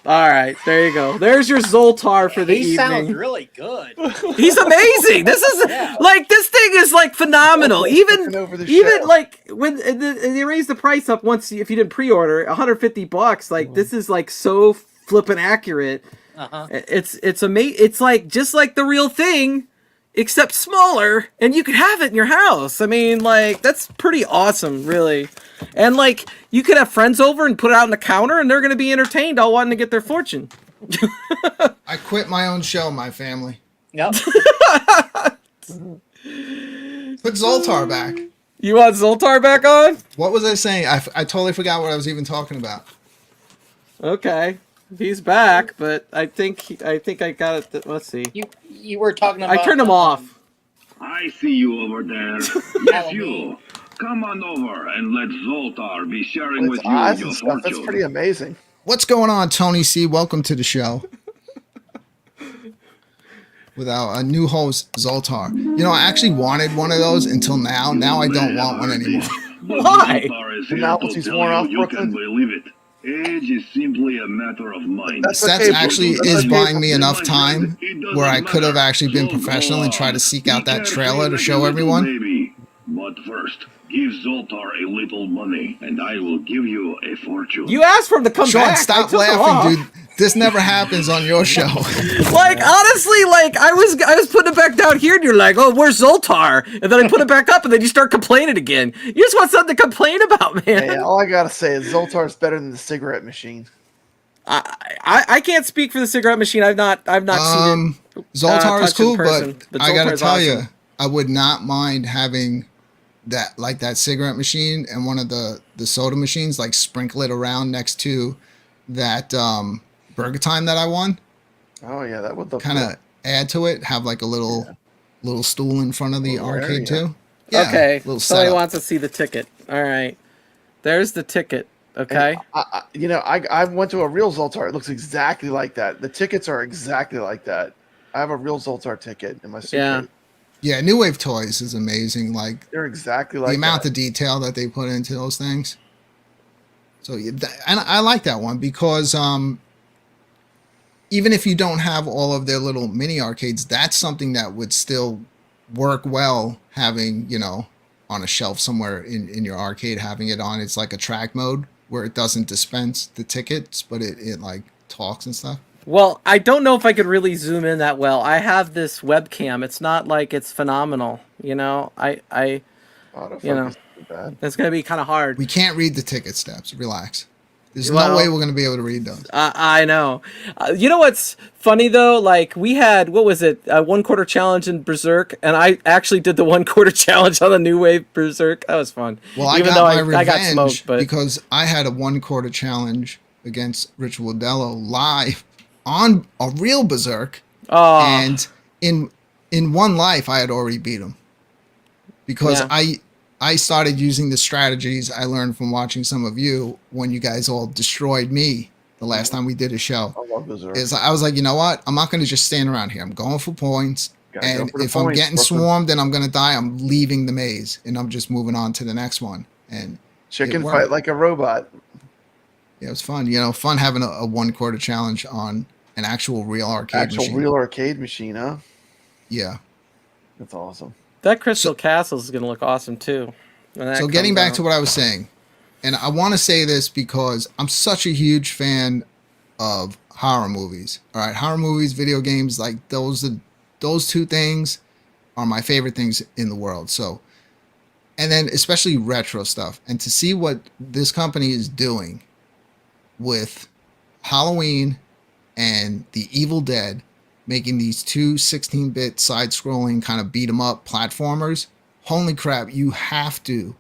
All right, there you go. There's your Zoltar for the He evening. sounds really good. He's amazing. This is like this thing is like phenomenal. Even over the even show. like when they raised the price up once if you didn't pre-order, $150. Like this is like so flippin' accurate. It's amazing. It's like just like the real thing, except smaller, and you could have it in your house. I mean, like that's pretty awesome, really. And like you could have friends over and put it out on the counter, and they're gonna be entertained, all wanting to get their fortune. I quit my own show, my family. Yep. Put Zoltar back. You want Zoltar back on? What was I saying? I totally forgot what I was even talking about. Okay, he's back, but I think I got it. Let's see. You were talking about. I turned him off. I see you over there. Yes, you. Come on over and let Zoltar be sharing With with you eyes your and stuff, that's fortune. pretty amazing. What's going on, Tony C? Welcome to the show. With our new host, Zoltar. You know, I actually wanted one of those until now. Now I don't want one anymore. Why? Zoltar is The here novelty's to worn tell off, you can Brooklyn. believe it. Age is simply a matter of mind. That's That's okay, actually Brooklyn. is That's okay, buying me Brooklyn. enough time where I could have actually been professional and tried to seek out that trailer to show everyone. Baby. But first, give Zoltar a little money, and I will give you a fortune. You asked for him to come Sean, back. stop laughing, dude. This never happens on your show. Like honestly, like I was putting it back down here, and you're like, "Oh, where's Zoltar?" And then I put it back up, and then you start complaining again. You just want something to complain about, man. Yeah, all I gotta say is Zoltar's better than the cigarette machine. I can't speak for the cigarette machine. I've not seen it. Zoltar is touched in cool, person, but I gotta Zoltar's tell you, awesome. I would not mind having that cigarette machine and one of the soda machines, like sprinkle it around next to that Burger Time that I won. Oh yeah, that would look Kind of add to it. Have like a little stool in front of the Little arcade area. too. Yeah, Okay, little somebody setup. wants to see the ticket. All right, there's the ticket. Okay. I went to a real Zoltar. It looks exactly like that. The tickets are exactly like that. I have a real Zoltar ticket in my suitcase. Yeah. Yeah, New Wave Toys is amazing. Like They're exactly like the amount that. of detail that they put into those things. So yeah, and I like that one because even if you don't have all of their little mini arcades, that's something that would still work well having, you know, on a shelf somewhere in your arcade, having it on. It's like a track mode where it doesn't dispense the tickets, but it like talks and stuff. Well, I don't know if I could really zoom in that well. I have this webcam. It's not like it's phenomenal. You know, Autofocus you know, is too bad. it's gonna be kind of hard. We can't read the ticket steps. Relax. There's Well, no way we're going to be able to read those. I know. You know what's funny though? Like we had, what was it? A 1/4 challenge in Berserk, and I actually did the 1/4 challenge on the New Wave Berserk. That was fun. Well, I Even got though my I got revenge smoked, but because I had a 1/4 challenge against Rich Wodello live on a real Berserk, oh, and in one life I had already beat him because Yeah. I started using the strategies I learned from watching some of you when you guys all destroyed me the last time we did a show. I love Berserk. Is I was like, you know what? I'm not going to just stand around here. I'm going for points. Gotta go And for the if I'm points, getting Brooklyn. swarmed and I'm going to die, I'm leaving the maze and I'm just moving on to the next one. And Chicken it worked. fight like a robot. Yeah, it was fun. You know, fun having a 1/4 challenge on an actual real arcade machine. Real arcade machine, huh? Yeah. That's awesome. that Crystal Castle is gonna look awesome too. when that So getting comes back out. to what I was saying, and I want to say this because I'm such a huge fan of horror movies. All right, horror movies, video games, like those two things are my favorite things in the world. So, and then especially retro stuff, and to see what this company is doing with Halloween and The Evil Dead, making these two 16-bit side-scrolling kind of beat 'em up platformers. Holy crap, you have to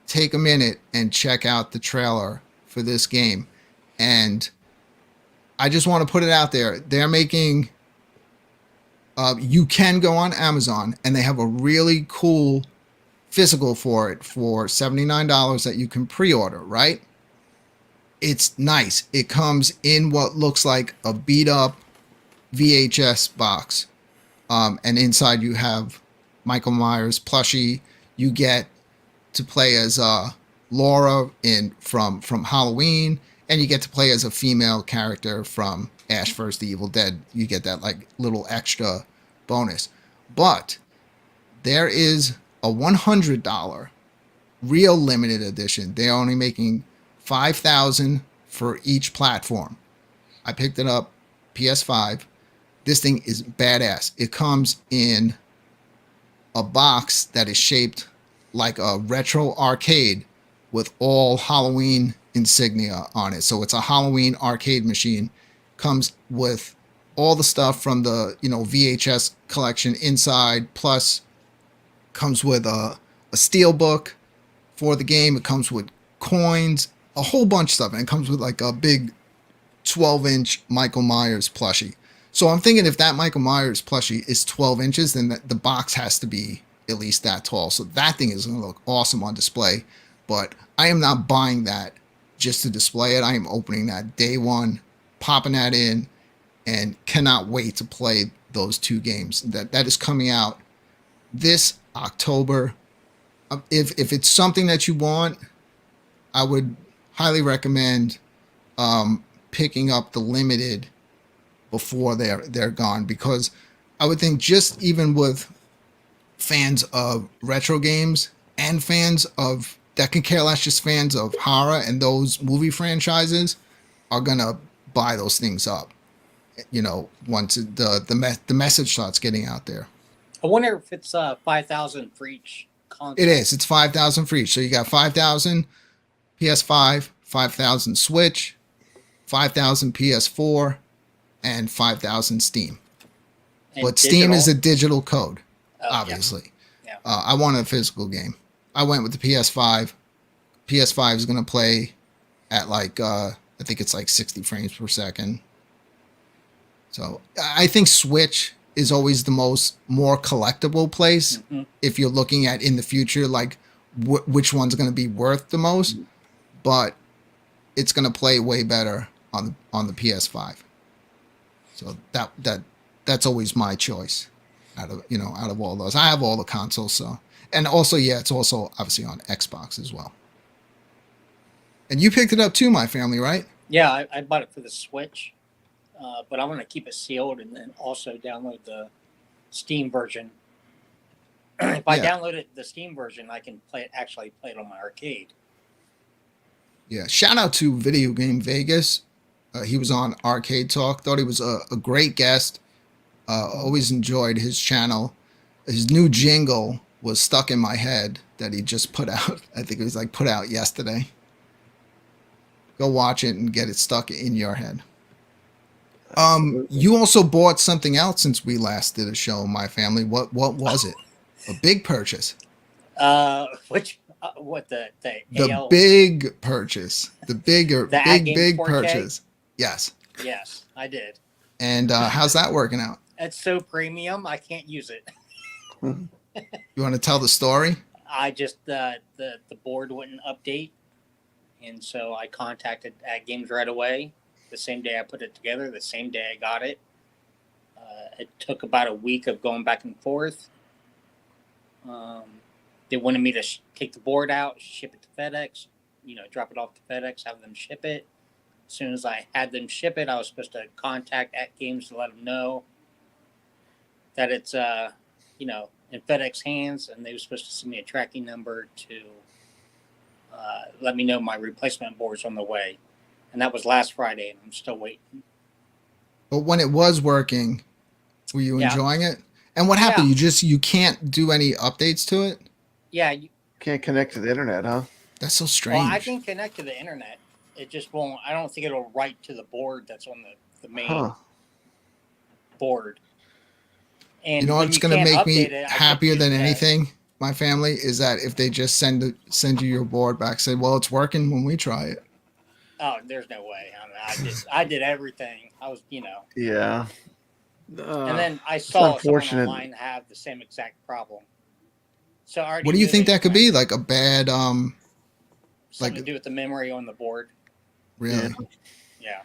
take a minute and check out the trailer for this game. And I just want to put it out there. They're making, you can go on Amazon and they have a really cool physical for it for $79 that you can pre-order, right? It's nice. It comes in what looks like a beat up VHS box. And inside you have Michael Myers plushie. You get to play as Laura from Halloween, and you get to play as a female character from Ash vs. the Evil Dead. You get that like little extra bonus. But there is a $100 real limited edition. They're only making 5,000 for each platform. I picked it up PS5. This thing is badass. It comes in a box that is shaped like a retro arcade with all Halloween insignia on it. So it's a Halloween arcade machine. Comes with all the stuff from the VHS collection inside, plus comes with a steel book for the game. It comes with coins, a whole bunch of stuff, and it comes with like a big 12-inch Michael Myers plushie. So I'm thinking if that Michael Myers plushie is 12 inches, then the box has to be at least that tall. So that thing is going to look awesome on display. But I am not buying that just to display it. I am opening that day one, popping that in, and cannot wait to play those two games. That is coming out this October. If it's something that you want, I would highly recommend picking up the limited before they're gone, because I would think just even with fans of retro games and fans of that can care less, just fans of horror and those movie franchises are gonna buy those things up. Once the message starts getting out there. I wonder if it's 5,000 for each console. It is. It's 5,000 for each. So you got 5,000 PS5, 5,000 Switch, 5,000 PS4, and 5,000 Steam. And but digital? Steam is a digital code, Oh, obviously. Yeah. I wanted a physical game. I went with the PS5. PS5 is going to play at like, I think it's like 60 frames per second. So I think Switch is always the more collectible place. Mm-hmm. If you're looking at in the future, like which one's going to be worth the most, but it's going to play way better on the PS5. So that's always my choice out of all those. I have all the consoles, so, and also, it's also obviously on Xbox as well. And you picked it up too, my family, right? Yeah, I bought it for the Switch, but I'm going to keep it sealed and then also download the Steam version. If I download the Steam version, I can actually play it on my arcade. Yeah, shout out to Video Game Vegas. He was on Arcade Talk. Thought he was a great guest. Always enjoyed his channel. His new jingle was stuck in my head that he just put out. I think it was like put out yesterday. Go watch it and get it stuck in your head. You also bought something else since we last did a show, my family. What was it? A big purchase. What the big purchase. The big 4K? purchase. Yes. Yes, I did. And how's that working out? It's so premium, I can't use it. You want to tell the story? I just the board wouldn't update, and so I contacted AtGames right away. The same day I put it together, the same day I got it. It took about a week of going back and forth. They wanted me to take the board out, ship it to FedEx, drop it off to FedEx, have them ship it. As soon as I had them ship it, I was supposed to contact AtGames to let them know that it's, in FedEx hands, and they were supposed to send me a tracking number to let me know my replacement board's on the way. And that was last Friday, and I'm still waiting. But when it was working, were you enjoying it? And what happened? You can't do any updates to it? Yeah. Can't connect to the internet, huh? That's so strange. Well, I can connect to the internet. It just won't. I don't think it'll write to the board that's on the main board. And you know what's going to make me happier than anything my family is that if they just send you your board back, say, well, it's working when we try it. Oh, there's no way. I mean, I did everything. I was, Yeah. and then I saw someone unfortunate. online have the same exact problem. So I already What do you knew think they that could be? Like a bad something like- to do with the memory on the board. really? Yeah.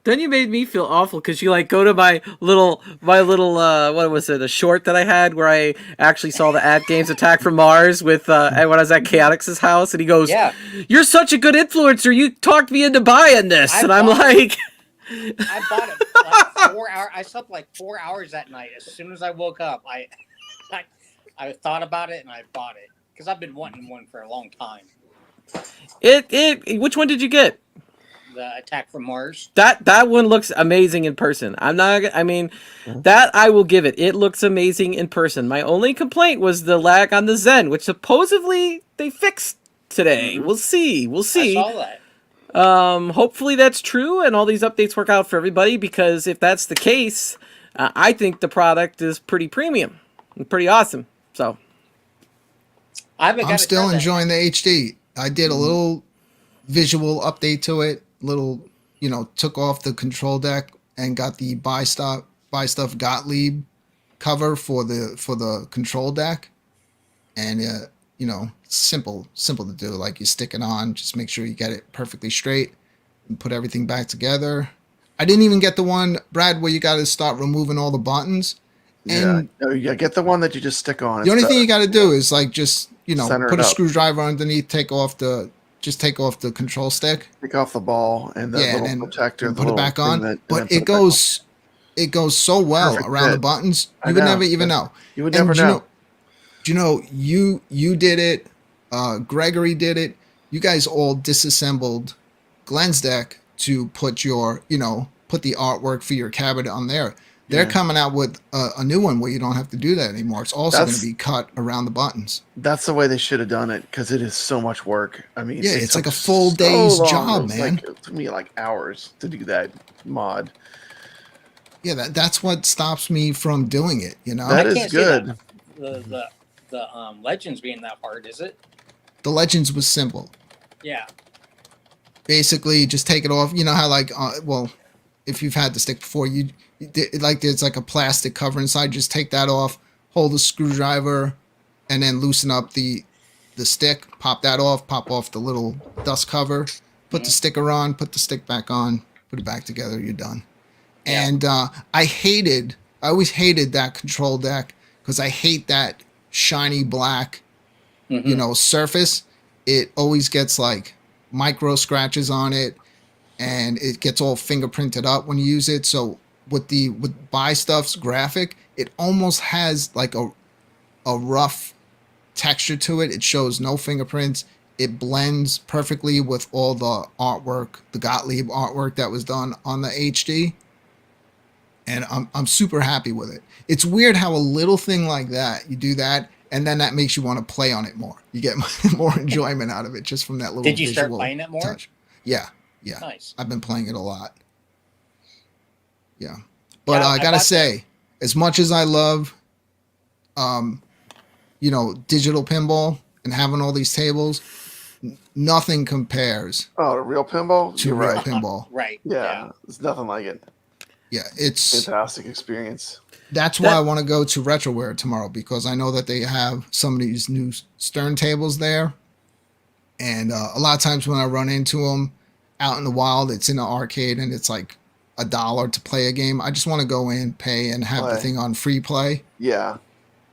Then you made me feel awful because you like go to my little what was it, a short that I had where I actually saw the AtGames Attack from Mars with when I was at Chaotix's house, and he goes, Yeah. "You're such a good influencer. You talked me into buying this," I and I'm bought like, I bought it like 4 hours. I slept like 4 hours that night. As soon as I woke up, I thought about it and I bought it because I've been wanting one for a long time. Which one did you get? The Attack from Mars. That one looks amazing in person. That I will give it. It looks amazing in person. My only complaint was the lag on the Zen, which supposedly they fixed today. We'll see. I saw that. Hopefully that's true and all these updates work out for everybody, because if that's the case, I think the product is pretty premium and pretty awesome. So I'm still enjoying the HD. I did a little visual update to it. Little, took off the control deck and got the buy stuff Gottlieb cover for the control deck, and simple to do. Like, you stick it on, just make sure you get it perfectly straight and put everything back together. I didn't even get the one, Brad, where you got to start removing all the buttons. And Yeah, get the one that you just stick on. the only thing you got to do is like just Center put it a up. screwdriver underneath, take off the control stick. Take off the ball and the little and protector. put it back on. But it goes so well Perfect around the fit. buttons. I You would know. never even know. You would And never know. You did it. Gregory did it. You guys all disassembled Glenn's deck to put put the artwork for your cabinet on there. They're coming out with a new one where you don't have to do that anymore. It's also going to be cut around the buttons. That's the way they should have done it, because it is so much work. I mean, Yeah, it it's like took a full so day's long. job, It was man. it took me like hours to do that mod. Yeah, that's what stops me from doing it. That I is can't see good. the Legends being that hard, is it? The Legends was simple. Yeah. Basically, just take it off. You know how if you've had the stick before, there's like a plastic cover inside. Just take that off, hold the screwdriver, and then loosen up the stick. Pop that off. Pop off the little dust cover. Put the sticker on. Put the stick back on. Put it back together. You're done. Yeah. And I always hated that control deck because I hate that shiny black, surface. It always gets like micro scratches on it, and it gets all fingerprinted up when you use it. So with Buy Stuff's graphic, it almost has like a rough texture to it. It shows no fingerprints. It blends perfectly with all the artwork, the Gottlieb artwork that was done on the HD. And I'm super happy with it. It's weird how a little thing like that, you do that, and then that makes you want to play on it more. You get more enjoyment out of it just from that little Did you start visual playing it more? touch. Yeah. Nice. I've been playing it a lot. Yeah. But Yeah, I gotta say, as much as I love, digital pinball and having all these tables, nothing compares Oh, the real pinball? to You're real right. pinball. Right. Yeah, it's nothing like it. Yeah, it's Fantastic experience. that's why I want to go to Retroware tomorrow, because I know that they have some of these new Stern tables there, and a lot of times when I run into them out in the wild, it's in an arcade and it's like $1 to play a game. I just want to go in, pay, and have the Play. thing on free play. Yeah.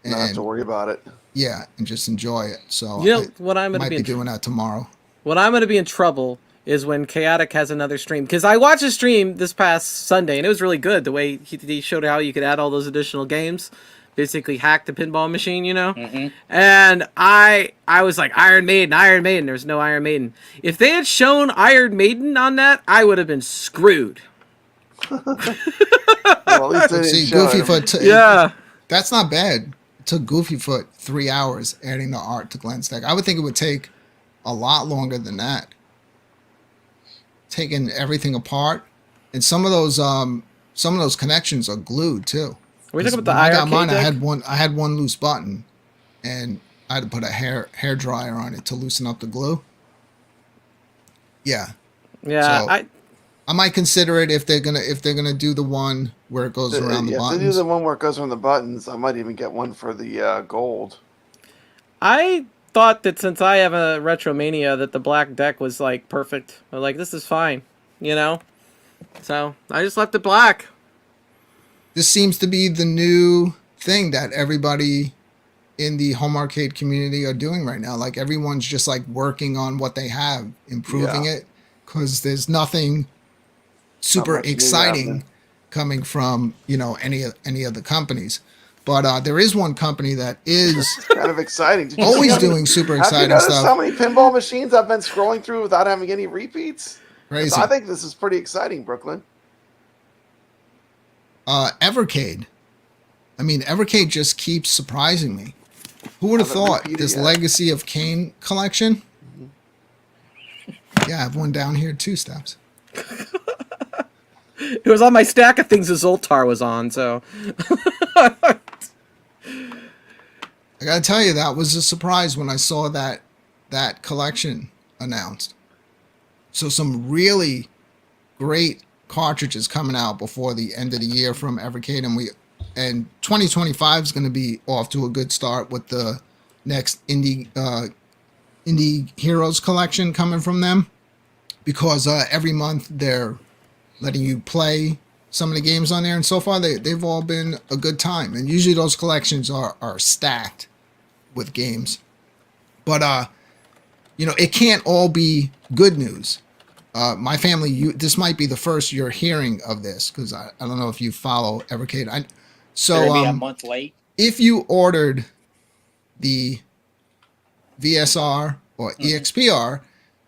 Not have And to worry about it. yeah, and just enjoy it. So what I'm I gonna might be be in doing that tomorrow. When I'm going to be in trouble is when Chaotic has another stream. Because I watched a stream this past Sunday, and it was really good. The way he showed how you could add all those additional games. Basically hack the pinball machine, Mm-hmm. And I was like, Iron Maiden. There's no Iron Maiden. If they had shown Iron Maiden on that, I would have been screwed. Well, at least they Let's didn't see, show Goofy it. Foot. Yeah. That's not bad. It took Goofy Foot 3 hours adding the art to Glenn's deck. I would think it would take a lot longer than that. Taking everything apart, and some of those connections are glued too. Are we talking about When the I got arcade mine, deck? I had one loose button, and I had to put a hair dryer on it to loosen up the glue. Yeah. Yeah, So, I might consider it if they're gonna do the one where it goes around the If they do buttons. the one where it goes around the buttons, I might even get one for the gold. I thought that since I have a Retromania that the black deck was like perfect. Like this is fine, you know. So I just left it black. This seems to be the new thing that everybody in the home arcade community are doing right now. Like everyone's just like working on what they have, improving it, because there's nothing super much new exciting happening. coming from any of the companies. But there is one company that is Kind of exciting. Did you always see how many- doing super Have you exciting noticed stuff. how many pinball machines I've been scrolling through without having any repeats? Crazy. So I think this is pretty exciting, Brooklyn. Evercade. I mean, Evercade just keeps surprising me. Who would have Haven't thought repeated this yet. Legacy of Kane collection? Yeah, I have one down here too, Steps. It was on my stack of things that Zoltar was on. So I gotta tell you, that was a surprise when I saw that collection announced. So some really great cartridges coming out before the end of the year from Evercade, and 2025 is going to be off to a good start with the next Indie Heroes collection coming from them, because every month they're letting you play some of the games on there, and so far they've all been a good time. And usually those collections are stacked with games, but it can't all be good news. My family, this might be the first you're hearing of this, because I don't know if you follow Evercade. They're gonna be a month late. If you ordered the VSR or EXPR,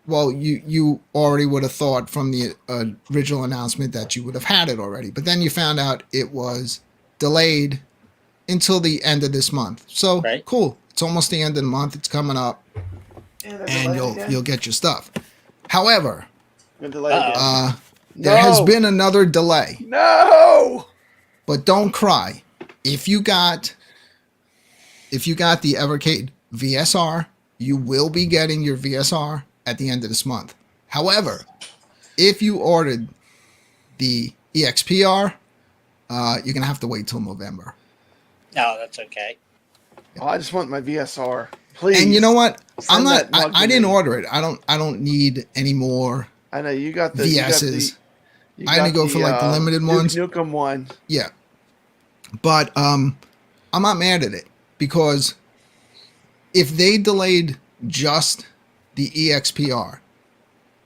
well, you already would have thought from the original announcement that you would have had it already. But then you found out it was delayed until the end of this month. So cool, it's almost the end of the month. It's coming up, and you'll get your stuff. However, there has been another delay. No. But don't cry. If you got the Evercade VSR, you will be getting your VSR at the end of this month. However, if you ordered the EXPR, you're gonna have to wait till November. No, that's okay. Oh, I just want my VSR, please. And you know what? Send that mug I to didn't me. order it. I don't need any more I know you got the VSs. You I only got go for like the limited ones. Nukem one. Yeah. But I'm not mad at it, because if they delayed just the EXPR,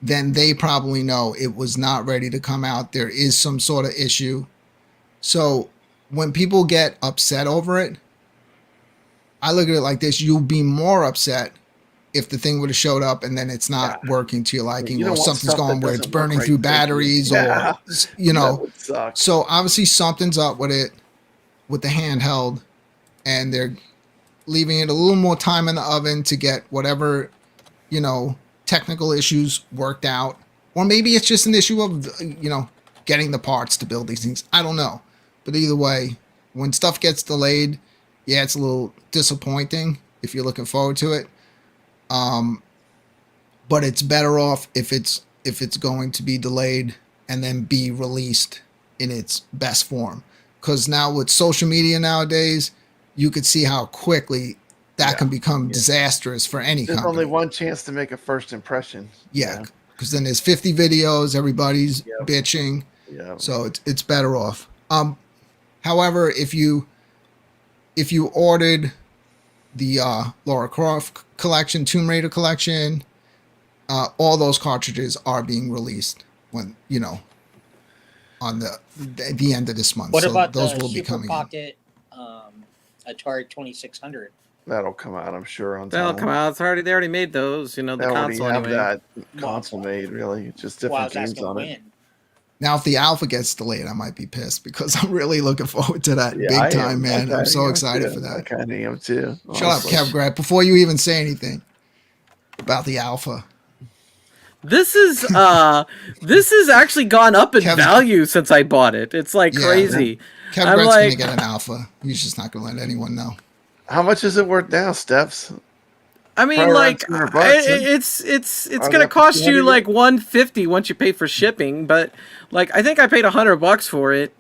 then they probably know it was not ready to come out. There is some sort of issue. So when people get upset over it, I look at it like this: you'll be more upset if the thing would have showed up and then it's not working to your liking, You don't or want something's stuff going that where it's doesn't work burning right through for you. batteries, Yeah. or That would suck. So obviously something's up with it, with the handheld, and they're leaving it a little more time in the oven to get whatever, technical issues worked out. Or maybe it's just an issue of, getting the parts to build these things. I don't know. But either way, when stuff gets delayed, yeah, it's a little disappointing if you're looking forward to it. But it's better off if it's going to be delayed and then be released in its best form. Because now with social media nowadays, you could see how quickly that can become disastrous for any There's company. only one chance to make a first impression. Yeah, because then there's 50 videos, everybody's bitching. Yeah. So it's better off. However, if you ordered the Lara Croft collection, Tomb Raider collection, all those cartridges are being released when on the end of this month. What so about those the will be Super coming in. Pocket Atari 2600? That'll come out, I'm sure. On that'll time. come out. They already made those. The They already console have anyway. that console made. Really, it's just Well, I different was games asking on it. when. Now, if the alpha gets delayed, I might be pissed, because I'm really looking forward to that Yeah, big I time, am. man. I I'm so am excited too. for I that. kind of am too. Shut up, honestly. Kev Grab, before you even say anything about the alpha. This is actually gone up in value since I bought it. It's like crazy. Kev I'm Greg's like, gonna get an alpha. He's just not gonna let anyone know. How much is it worth now, Steps? I mean, Probably around like, $200 bucks, huh? it's Are gonna they cost you 200? like 150 once you pay for shipping, but like I think I paid $100 for it.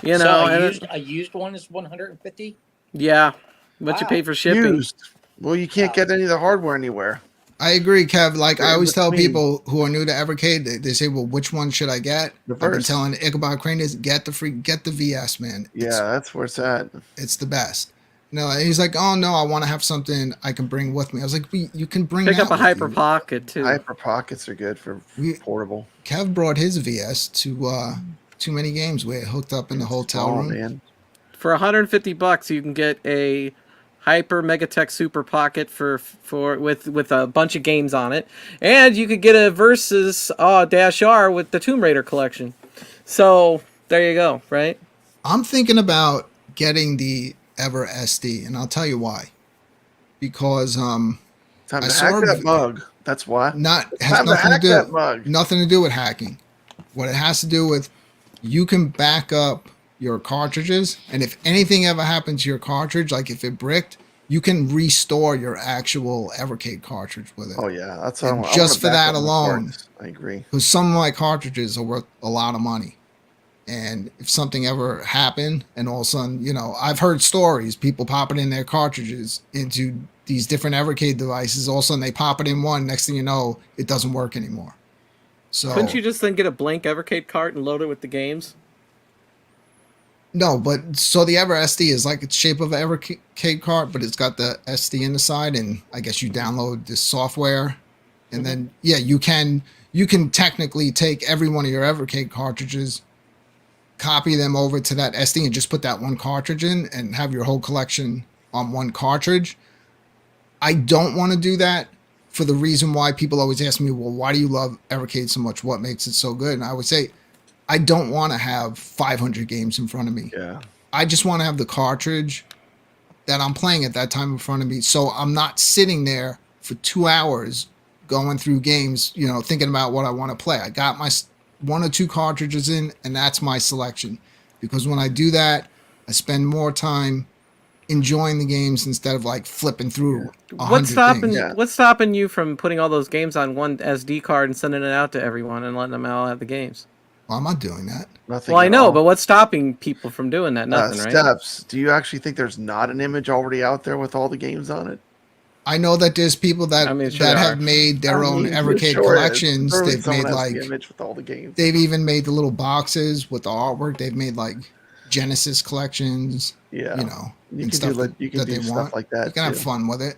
You So know, a used one is 150. yeah, what you Wow. pay for shipping. Used. Well, you can't get any of the hardware anywhere. I agree, Kev. Like I In always tell between. people who are new to Evercade, they say, "Well, which one should I get?" The I've been Verse. telling Ichabod Crane is get the VS, man. Yeah, that's where it's at. It's the best. No, he's like, "Oh no, I want to have something I can bring with me." I was like, "You can bring Pick that up a with Hyper you." Pocket too. Hyper pockets are good for portable. Kev brought his VS to too many games. We hooked up in the hotel Oh room. man. For $150, you can get a Hyper Megatech Super Pocket with a bunch of games on it, and you could get a Versus Dash R with the Tomb Raider collection. So there you go, right? I'm thinking about getting the Ever SD, and I'll tell you why. Because Time I to saw hack a that vi- mug. That's why. has Time to nothing hack to that do mug. nothing to do with hacking. What it has to do with, you can back up your cartridges, and if anything ever happens to your cartridge, like if it bricked, you can restore your actual Evercade cartridge with it. Oh yeah, that's And I wanna just for back that up my alone, parts. I agree. because some of my cartridges are worth a lot of money. And if something ever happened, and all of a sudden, you know, I've heard stories, people popping in their cartridges into these different Evercade devices. All of a sudden, they pop it in one. Next thing you know, it doesn't work anymore. So Couldn't you just then get a blank Evercade cart and load it with the games? no, but so the Ever SD is like it's shape of an Evercade cart, but it's got the SD in the side, and I guess you download this software, and then yeah, you can technically take every one of your Evercade cartridges, copy them over to that SD, and just put that one cartridge in and have your whole collection on one cartridge. I don't want to do that for the reason why people always ask me, well, why do you love Evercade so much? What makes it so good? And I would say, I don't want to have 500 games in front of me. Yeah. I just want to have the cartridge that I'm playing at that time in front of me. So I'm not sitting there for 2 hours going through games, you know, thinking about what I want to play. I got my 1 or 2 cartridges in, and that's my selection. Because when I do that, I spend more time enjoying the games instead of like flipping through 100 things. Yeah. What's stopping you from putting all those games on one SD card and sending it out to everyone and letting them all have the games? Well, I'm not doing that. Nothing. Well, I at know, all. but what's stopping people from doing that? Nothing, right? Steps. Do you actually think there's not an image already out there with all the games on it? I know that there's people that I mean, sure that there have are. made their own I mean, Evercade sure is. collections. Surely They've someone made has like the image with all the games. they've even made the little boxes with the artwork. They've made like Genesis collections. Yeah. You know, You and can stuff do you can that do they stuff want. like that. You can have too. fun with it.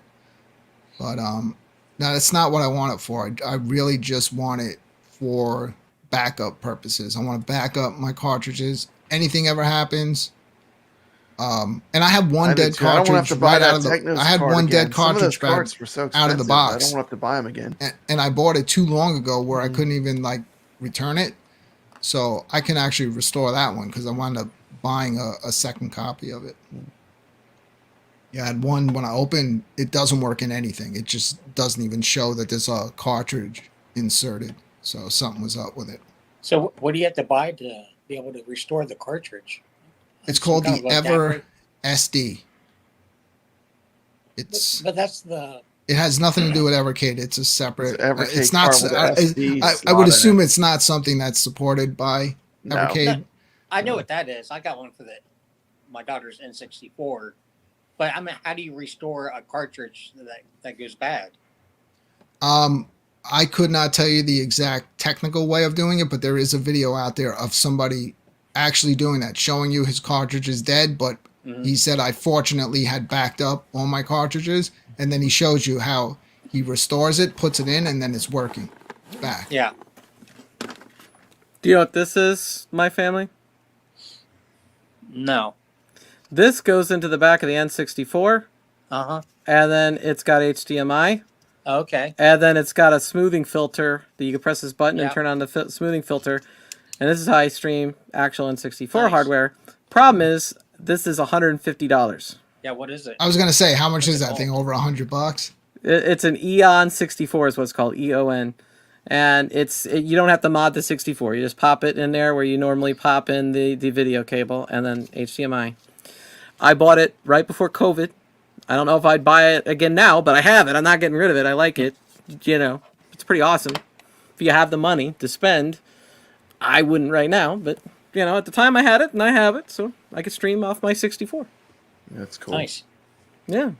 But no, that's not what I want it for. I really just want it for backup purposes. I want to back up my cartridges. Anything ever happens. And I have one I do dead too. I don't want cartridge to have to buy right out that of the. Technos I had card one again. dead Some of those cartridge back cards were so out expensive. of the I box. don't want to have to buy them again. And I bought it too long ago where I couldn't even like return it. So I can actually restore that one because I wound up buying a second copy of it. Yeah, I had one when I opened, it doesn't work in anything. It just doesn't even show that there's a cartridge inserted. So something was up with it. So what do you have to buy to be able to restore the cartridge? It's Some called kind the of Ever adapter? SD. It's But that's the it has nothing to do with Evercade. It's a separate. It's Evercade It's not. card with SD I slot would in assume it. it's not something that's supported by No. Evercade. I know what that is. I got one for my daughter's N64. But I mean, how do you restore a cartridge that goes bad? I could not tell you the exact technical way of doing it, but there is a video out there of somebody actually doing that, showing you his cartridge is dead, but he said, I fortunately had backed up all my cartridges, and then he shows you how he restores it, puts it in, and then it's working. It's back. Yeah. Do you know what this is, my family? No. This goes into the back of the N64, Uh-huh. and then it's got HDMI, Okay. and then it's got a smoothing filter that you can press this button and Yeah. turn on the smoothing filter. And this is how I stream actual N64 Nice. hardware. Problem is, this is $150. Yeah, what is it? I was gonna say, how much is that called? thing? Over $100? It's an Eon 64 is what it's called, EON. And you don't have to mod the 64. You just pop it in there where you normally pop in the video cable and then HDMI. I bought it right before COVID. I don't know if I'd buy it again now, but I have it. I'm not getting rid of it. I like it. You know, it's pretty awesome. If you have the money to spend, I wouldn't right now, but you know, at the time I had it and I have it, so I could stream off my 64. That's cool. Nice. Yeah.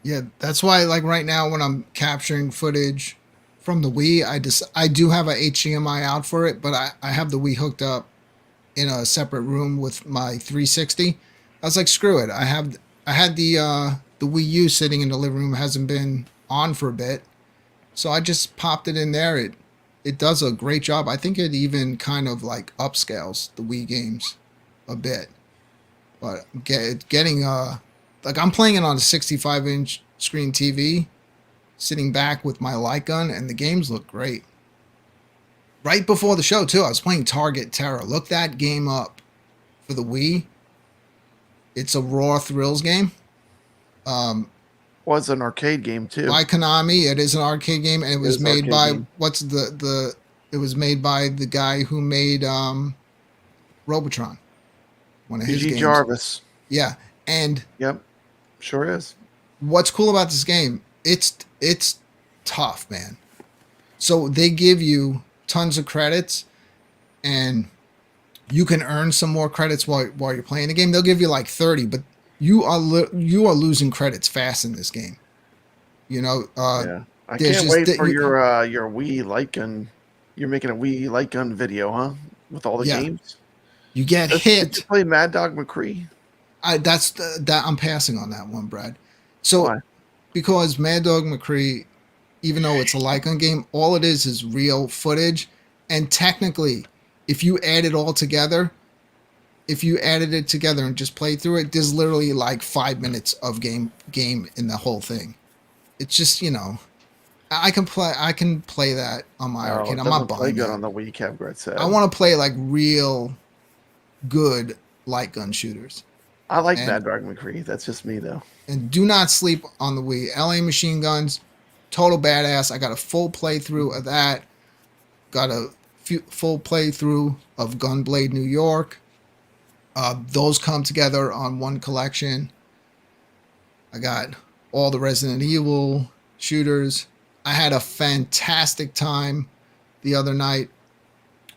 Yeah, that's why like right now when I'm capturing footage from the Wii, I do have a HDMI out for it, but I have the Wii hooked up in a separate room with my 360. I was like, screw it. I had the Wii U sitting in the living room, hasn't been on for a bit. So I just popped it in there. It does a great job. I think it even kind of like upscales the Wii games a bit. But getting like I'm playing it on a 65-inch screen TV, sitting back with my light gun, and the games look great. Right before the show too, I was playing Target Terror. Look that game up for the Wii. It's a raw thrills game. Was an arcade game too. By Konami. It is an arcade game, and it was made by game. it was made by the guy who made Robotron. One of his PG games. Jarvis. Yeah. And Yep. Sure is. what's cool about this game, it's tough, man. So they give you tons of credits, and you can earn some more credits while you're playing the game. They'll give you like 30, but you are losing credits fast in this game. You know, Yeah. I there's can't just wait that for you- your Wii light gun. You're making a Wii light gun video, huh? With all the Yeah. games. you get Did hit. you play Mad Dog McCree? That I'm passing on that one, Brad. So Why? because Mad Dog McCree, even though it's a light gun game, all it is real footage. And technically, if you add it all together, if you added it together and just played through it, there's literally like 5 minutes of game in the whole thing. It's just, you know, I can play that on my No, arcade. it I'm doesn't not play buying good that. on the Wii. Kevgret said. I want to play like real good light gun shooters. I like and- Mad Dog McCree. That's just me though. And do not sleep on the Wii. LA Machine Guns, total badass. I got a full playthrough of that. Got a full playthrough of Gunblade New York. Those come together on one collection. I got all the Resident Evil shooters. I had a fantastic time the other night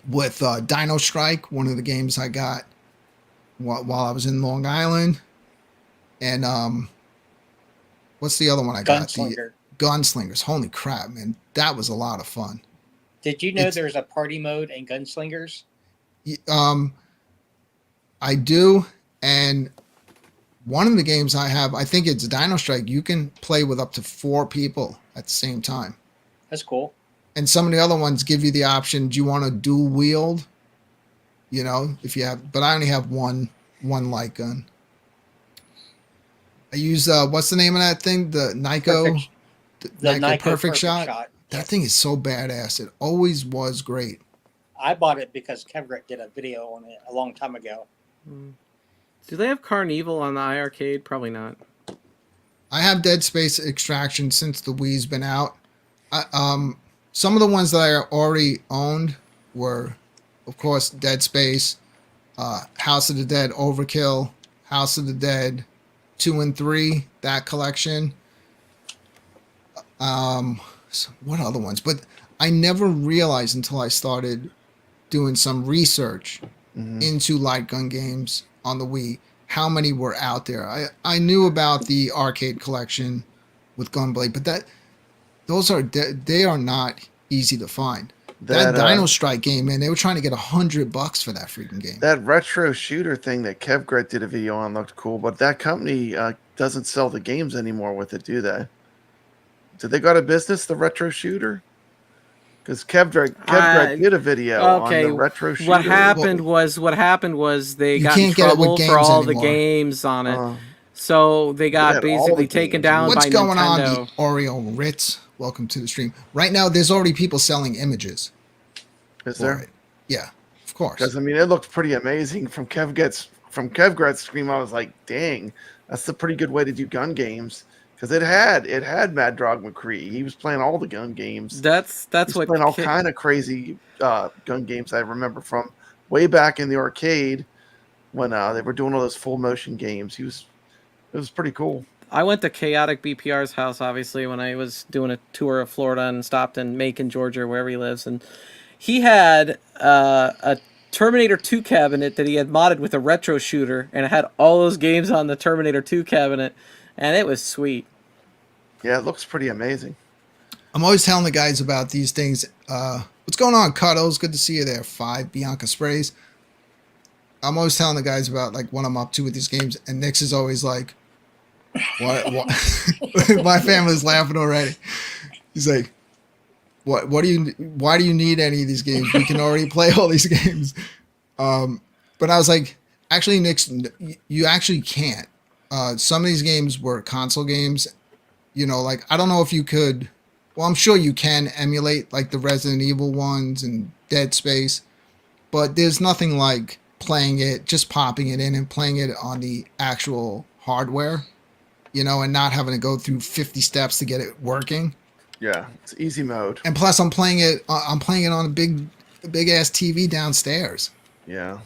with Dino Strike, one of the games I got while I was in Long Island. And what's the other one I got? Gunslinger. The Gunslingers. Holy crap, man. That was a lot of fun. Did you know there's a party mode in Gunslingers? I do, and one of the games I have, I think it's Dino Strike, you can play with up to 4 people at the same time. That's cool. And some of the other ones give you the option, do you want to dual wield? You know, if you have, but I only have one light gun. I use, what's the name of that thing? The Nyko? Perfect. The The Nyko Nyko Perfect Shot? That thing is so badass. It always was great. I bought it because Kevgret did a video on it a long time ago. Do they have Carnival on the iArcade? Probably not. I have Dead Space Extraction since the Wii's been out. Some of the ones that I already owned were, of course, Dead Space, House of the Dead Overkill, House of the Dead 2 and 3, that collection. What other ones? But I never realized until I started doing some research into light gun games on the Wii how many were out there. I knew about the arcade collection with Gunblade, but they are not easy to find. That Dino Strike game, man, they were trying to get $100 for that freaking game. That retro shooter thing that Kevgret did a video on looked cool, but that company doesn't sell the games anymore with it, do they? Did they go out of business, the retro shooter? Because Kevgret did a video on the retro shooter. What happened was they You got in can't get it with trouble for games all anymore. the games on it. So they They got had all basically the taken games. down What's by going on, Nintendo. the Oreo Ritz? Welcome to the stream. Right now, there's already people selling images. Is for there? it. Yeah, of course. Because I mean, it looked pretty amazing from Kevgret's stream. I was like, dang, that's a pretty good way to do gun games. Because it had Mad Dog McCree. He was playing all the gun games. That's He was what playing all kind of crazy gun games I remember from way back in the arcade when they were doing all those full motion games. He was It was pretty cool. I went to Chaotic BPR's house, obviously, when I was doing a tour of Florida and stopped in Macon, Georgia, wherever he lives. And he had a Terminator 2 cabinet that he had modded with a retro shooter, and it had all those games on the Terminator 2 cabinet, and it was sweet. Yeah, it looks pretty amazing. I'm always telling the guys about these things. What's going on, Cuddles? Good to see you there. 5 Bianca Sprays. I'm always telling the guys about like what I'm up to with these games, and Nix is always like, "What?" My family's laughing already. He's like, "What? What do you? Why do you need any of these games? We can already play all these games." But I was like, "Actually, Nix, you actually can't. Some of these games were console games. You know, like I don't know if you could. Well, I'm sure you can emulate like the Resident Evil ones and Dead Space, but there's nothing like playing it, just popping it in and playing it on the actual hardware, you know, and not having to go through 50 steps to get it working. Yeah, it's easy mode. And plus, I'm playing it on a big ass TV downstairs. Yeah,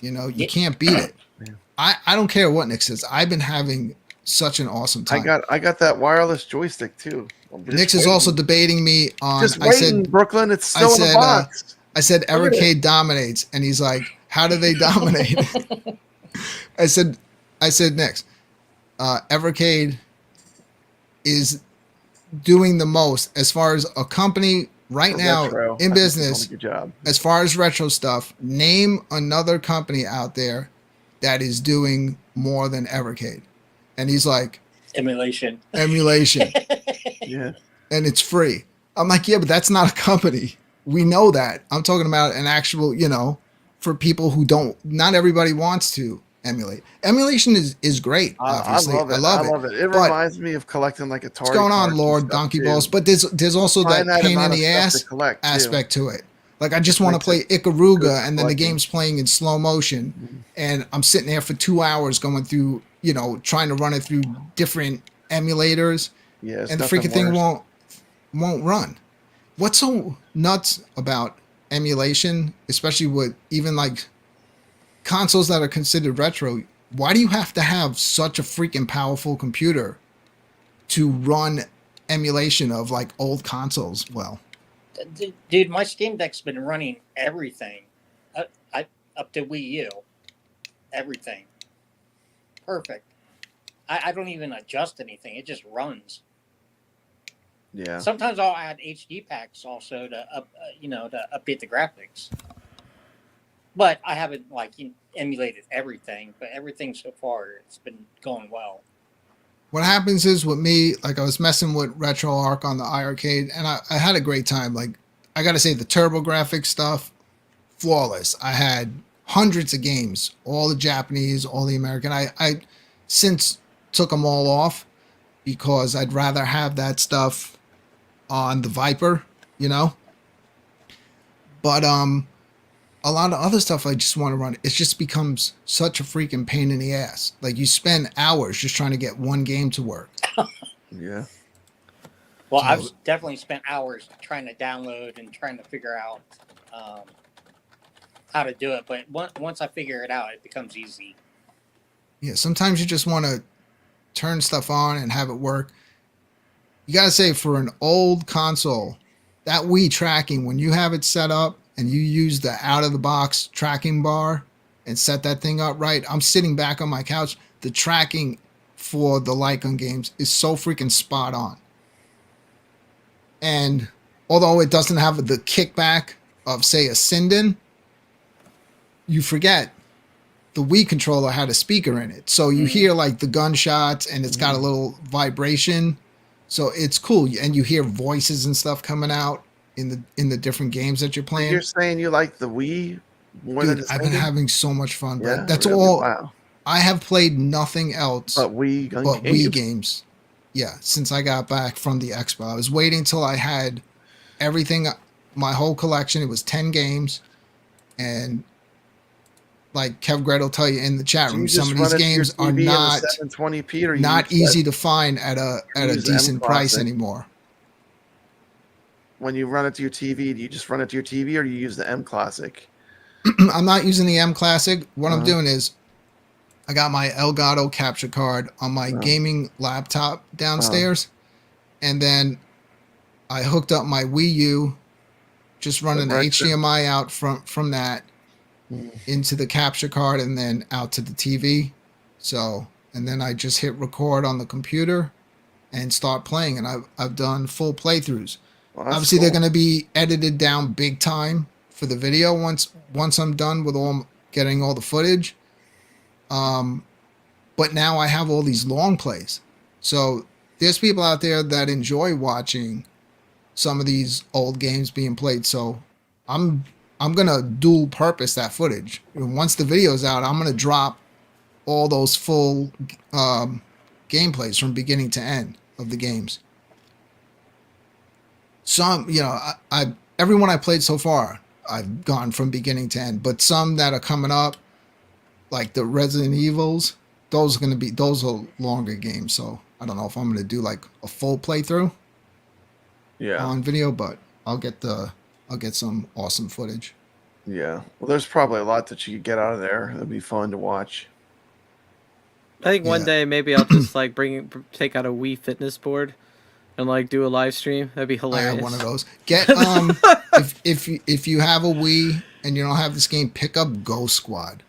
you know, you can't beat it. Yeah. I don't care what Nick says. I've been having such an awesome time. I got that wireless joystick too. Nick is also debating me on. Just waiting, Brooklyn. It's still in the box. I said Rcade dominates, and he's like, "How do they dominate?" I said, Nick, Evercade is doing the most as far as a company right now retro. in business. Good job. As far as retro stuff, name another company out there that is doing more than Evercade. And he's like, Emulation. Yeah. And it's free. I'm like, yeah, but that's not a company. We know that. I'm talking about an actual, you know, for people who not everybody wants to emulate. Emulation is great, obviously. I love it. It reminds me of collecting like Atari. What's going on, Lord Donkey Balls? But there's also that pain in the ass aspect to it. Like I just want to play Ikaruga, and then the game's playing in slow motion, and I'm sitting there for 2 hours going through, you know, trying to run it through different emulators, and the freaking thing won't run. What's so nuts about emulation, especially with even like consoles that are considered retro? Why do you have to have such a freaking powerful computer to run emulation of like old consoles? Well, dude, my Steam Deck's been running everything, up to Wii U, everything, perfect. I don't even adjust anything; it just runs. Yeah. Sometimes I'll add HD packs also to update the graphics. But I haven't emulated everything. But everything so far, it's been going well. What happens is with me, like I was messing with RetroArch on the iArcade, and I had a great time. Like I gotta say, the TurboGrafx stuff, flawless. I had hundreds of games, all the Japanese, all the American. I since took them all off because I'd rather have that stuff on the Viper, you know. But a lot of other stuff I just want to run. It just becomes such a freaking pain in the ass. Like you spend hours just trying to get one game to work. Yeah. Well, I've definitely spent hours trying to download and trying to figure out how to do it. But once I figure it out, it becomes easy. Yeah, sometimes you just want to turn stuff on and have it work. You got to say, for an old console, that Wii tracking, when you have it set up and you use the out-of-the-box tracking bar and set that thing up right, I'm sitting back on my couch. The tracking for the Lycon games is so freaking spot on. And although it doesn't have the kickback of, say, a Sinden, you forget the Wii controller had a speaker in it. So you hear like the gunshots and it's got a little vibration. So it's cool. And you hear voices and stuff coming out in the different games that you're playing. You're saying you like the Wii more than the I've been having so much fun. Yeah, But that's really? all. Wow. I have played nothing else but Wii games. Yeah, since I got back from the expo. I was waiting till I had everything, my whole collection. It was 10 games. And like Kev Gret will tell you in the chat room, some of these games are not 720p or not easy to find at a decent price anymore. When you run it to your TV, do you just run it to your TV or do you use the M Classic? I'm not using the M Classic. What I'm doing is I got my Elgato capture card on my gaming laptop downstairs, and then I hooked up my Wii U, just running the HDMI out from that into the capture card and then out to the TV. So, and then I just hit record on the computer and start playing, and I've done full playthroughs. Well, Obviously, cool. they're going to be edited down big time for the video once I'm done with getting all the footage. But now I have all these long plays. So there's people out there that enjoy watching some of these old games being played. So I'm gonna dual purpose that footage. Once the video's out, I'm gonna drop all those full gameplays from beginning to end of the games. Some, I everyone I played so far, I've gone from beginning to end. But some that are coming up, like the Resident Evils, those are longer games. So I don't know if I'm gonna do like a full playthrough on video, but I'll get some awesome footage. Yeah. Well, there's probably a lot that you could get out of there. It'd be fun to watch. I think one day maybe I'll just like take out a Wii fitness board and like do a live stream. That'd be hilarious. I have one of those. Get if you have a Wii and you don't have this game, pick up Ghost Squad.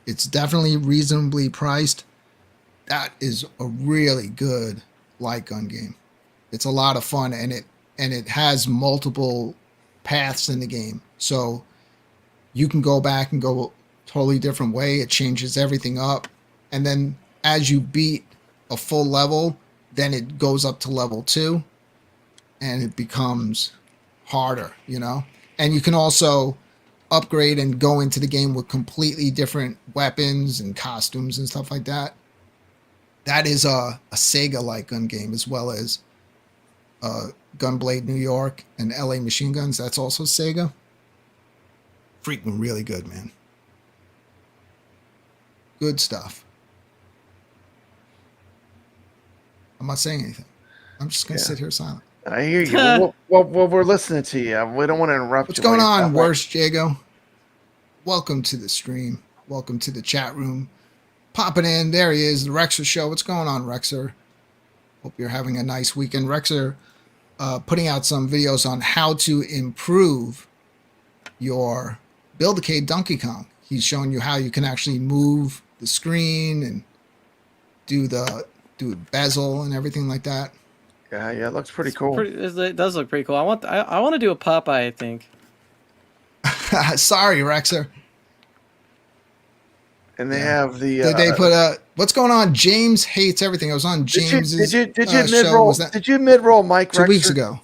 It's definitely reasonably priced. That is a really good light gun game. It's a lot of fun, and it has multiple paths in the game. So you can go back and go a totally different way. It changes everything up. And then as you beat a full level, then it goes up to level 2 and it becomes harder, And you can also upgrade and go into the game with completely different weapons and costumes and stuff like that. That is a Sega light gun game, as well as Gunblade New York and LA Machine Guns. That's also Sega. Freaking really good, man. Good stuff. I'm not saying anything. I'm just going to sit here silent. I hear you. well, we're listening to you. We don't want to interrupt What's you. going on, Worst Jago? Welcome to the stream. Welcome to the chat room. Popping in. There he is, the Rexer Show. What's going on, Rexer? Hope you're having a nice weekend. Rexer putting out some videos on how to improve your Build-A-Cade Donkey Kong. He's showing you how you can actually move the screen and do bezel and everything like that. Yeah, it looks pretty cool. It does look pretty cool. I want to do a Popeye, I think. Sorry, Rexer. And they have the. Did they put what's going on? James hates everything. I was on James's Did you show. mid-roll? Did you mid-roll Mike? 2 weeks ago.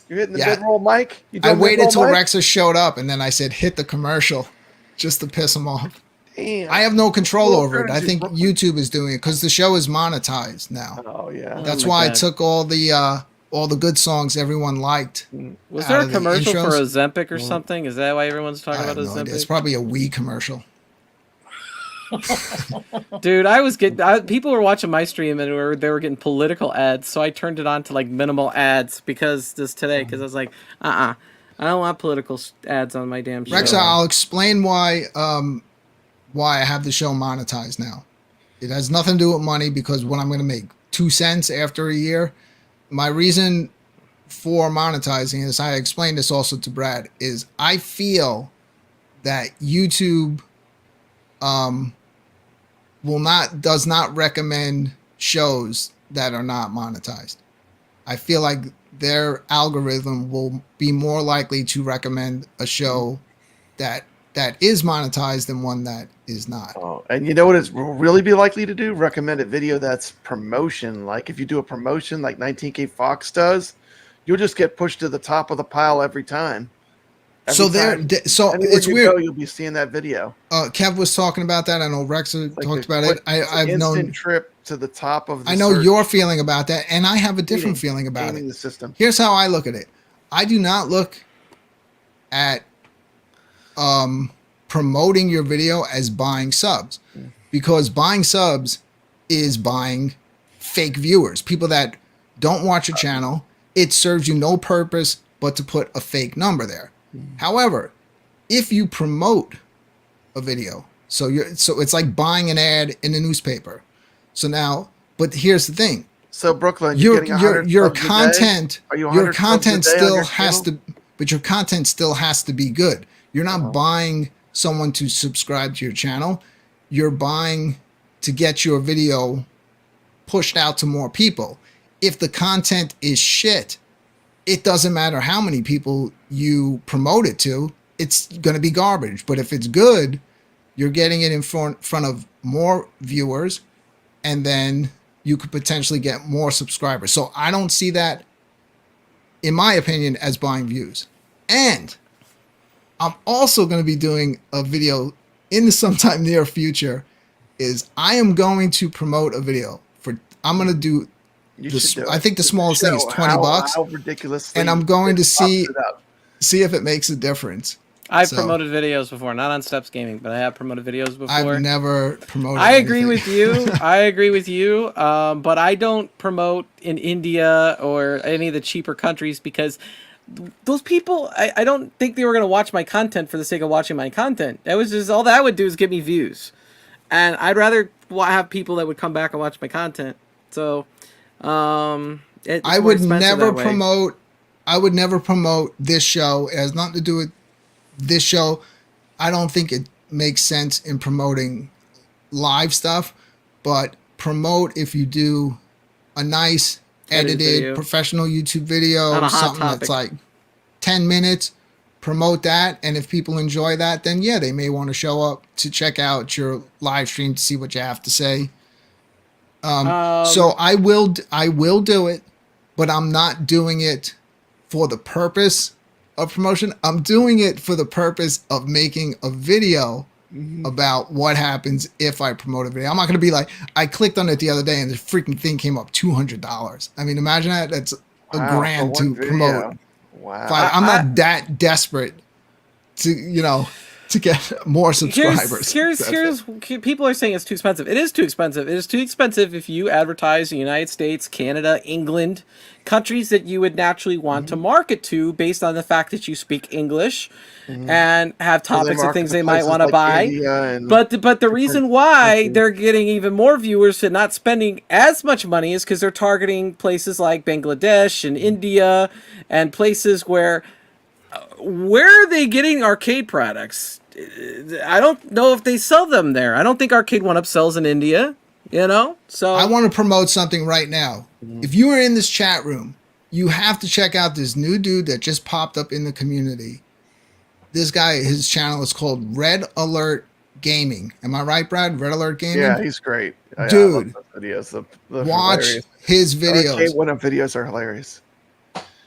You hitting the mid-roll Mike? I waited till Rexer showed up, and then I said hit the commercial, just to piss him off. Damn. I have no control over it. I think YouTube is doing it because the show is monetized now. Oh yeah. That's why I took all the good songs everyone liked. Was there a commercial for Ozempic or something? Is that why everyone's talking about Ozempic? No idea. It's probably a Wii commercial. Dude, people were watching my stream and they were getting political ads, so I turned it on to like minimal ads because I was like, I don't want political ads on my damn show. Rexer, I'll explain why I have the show monetized now. It has nothing to do with money because what I'm going to make 2 cents after a year. My reason for monetizing is, I explained this also to Brad, is I feel that YouTube does not recommend shows that are not monetized. I feel like their algorithm will be more likely to recommend a show that is monetized than one that is not. Oh, and you know what it's really be likely to do? Recommend a video that's promotion. Like if you do a promotion like 19K Fox does, you'll just get pushed to the top of the pile every time. Anywhere It's you weird. Go, you'll be seeing that video. Kev was talking about that. I know Rexer talked about it. I've instant known trip to the top of the I know search. your feeling about that, and I have a different feeling about it. The system. Here's how I look at it. I do not look at promoting your video as buying subs, because buying subs is buying fake viewers, people that don't watch a channel. It serves you no purpose but to put a fake number there. However, if you promote a video So it's like buying an ad in a newspaper. So now, but here's the thing. So Brooklyn, you're getting 100 your subs a day? content Are you your 100 subs a content day on still your has channel? to, but your content still has to be good. You're not buying someone to subscribe to your channel. You're buying to get your video pushed out to more people. If the content is shit, it doesn't matter how many people you promote it to, it's going to be garbage. But if it's good, you're getting it in front of more viewers, and then you could potentially get more subscribers. So I don't see that, in my opinion, as buying views. And I'm also going to be doing a video in the sometime near future. Is I am going to promote a video for, I'm going to do, I think the smallest thing is $20, How ridiculous! and I'm going to see if it makes a difference. I've promoted videos before, not on Steps Gaming, but I have promoted videos before. I've never promoted. I agree anything. with you. I agree with you. But I don't promote in India or any of the cheaper countries because those people, I don't think they were going to watch my content for the sake of watching my content. That was just all that would do is give me views, and I'd rather have people that would come back and watch my content. So, I would never promote. I would never promote this show. It has nothing to do with this show. I don't think it makes sense in promoting live stuff, but promote if you do a nice edited professional YouTube video, something that's like 10 minutes, promote that. And if people enjoy that, then yeah, they may want to show up to check out your live stream to see what you have to say. So I will do it, but I'm not doing it for the purpose of promotion. I'm doing it for the purpose of making a video about what happens if I promote a video. I'm not going to be like, I clicked on it the other day and the freaking thing came up $200. I mean, imagine that. That's $1,000 to promote. Wow. I'm not that desperate to, to get more subscribers. Here's people are saying it's too expensive. It is too expensive. It is too expensive if you advertise the United States, Canada, England, countries that you would naturally want to market to based on the fact that you speak English and have topics and things they might want to buy. But the reason why they're getting even more viewers and not spending as much money is because they're targeting places like Bangladesh and India and places where are they getting arcade products? I don't know if they sell them there. I don't think Arcade 1-Up sells in India, So I want to promote something right now. If you are in this chat room, you have to check out this new dude that just popped up in the community. This guy, his channel is called Red Alert Gaming. Am I right, Brad? Red Alert Gaming? Yeah, he's great. Dude, videos. watch his videos. Arcade 1-Up videos are hilarious.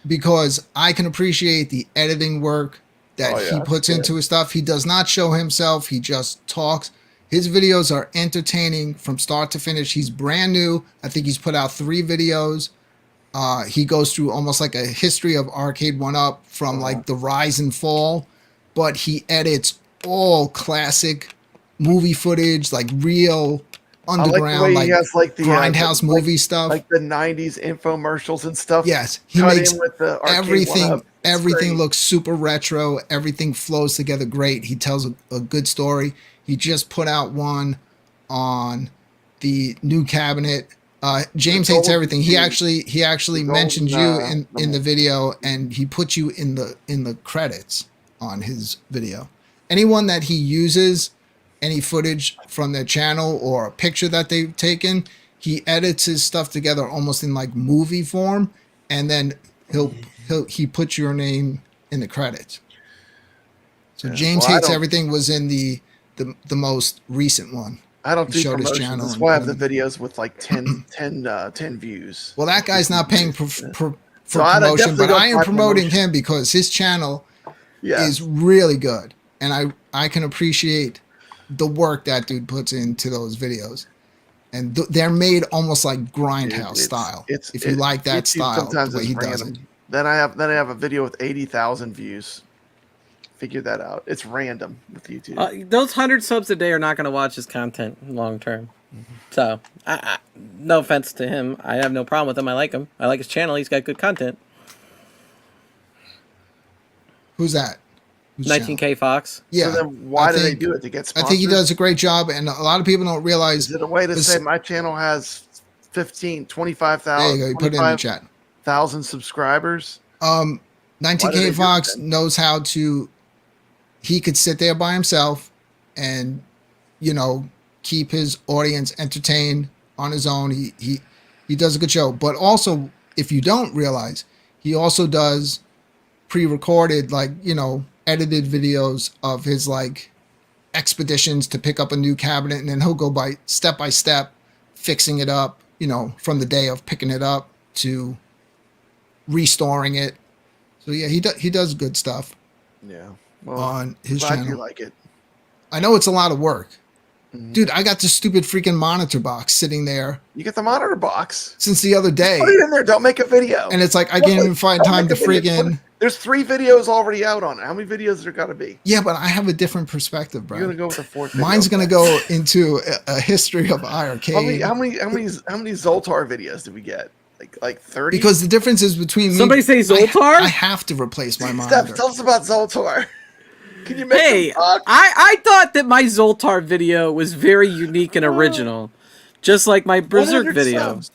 Because I can appreciate the editing work that he puts into his stuff. He does not show himself. He just talks. His videos are entertaining from start to finish. He's brand new. I think he's put out 3 videos. He goes through almost like a history of Arcade 1-Up from like the rise and fall. But he edits all classic movie footage, like real underground, he has like the grindhouse movie stuff, like the '90s infomercials and stuff. Yes, he makes with the everything. Everything looks super retro. Everything flows together great. He tells a good story. He just put out one on the new cabinet. James Hates Everything. He actually mentioned you in the video, and he put you in the credits on his video. Anyone that he uses any footage from their channel or a picture that they've taken, he edits his stuff together almost in like movie form, and then he puts your name in the credits. So James Hates Everything was in the most recent one. I don't do showed his promotions. channel. That's why I have the videos with like 10 views. Well, that guy's not paying for promotion, but I am promoting him because his channel is really good, and I can appreciate the work that dude puts into those videos, and they're made almost like grindhouse style. If you like that style, sometimes the way it's he does random. it. Then I have a video with 80,000 views. Figure that out. It's random with YouTube. Those 100 subs a day are not going to watch his content long term. So, no offense to him, I have no problem with him. I like him. I like his channel. He's got good content. Who's that? Whose channel? 19K Fox. Yeah. So then why I do they think- do it? To get I sponsors? think he does a great job, and a lot of people don't realize. Is it a way to this- say my channel has 15, There you go. 25,000 You put it in the chat. subscribers? Why do 19K they do Fox that? knows how to. He could sit there by himself, and keep his audience entertained on his own. He does a good show, but also if you don't realize, he also does pre-recorded, edited videos of his expeditions to pick up a new cabinet, and then he'll go by step, fixing it up, from the day of picking it up to restoring it. So yeah, he does good stuff Yeah. Well, on his glad you channel. like it. I know it's a lot of work. Dude, I got this stupid freaking monitor box sitting there You get the monitor box. since the other day. Put it in there. Don't make a video. And it's like, I can't even find Don't time to make a video. freaking. There's 3 videos already out on it. How many videos there got to be? Yeah, but I have a different perspective, bro. You're gonna go with the 4th video. Mine's going to go into a history of Arcade. How many Zoltar videos did we get? Like 30? Because the difference is between me. Somebody say Zoltar? I have to replace my Steph, monitor. tell us about Zoltar. Can you make Hey, them talk? I thought that my Zoltar video was very unique and original, just like my Berserk 100 video. subs.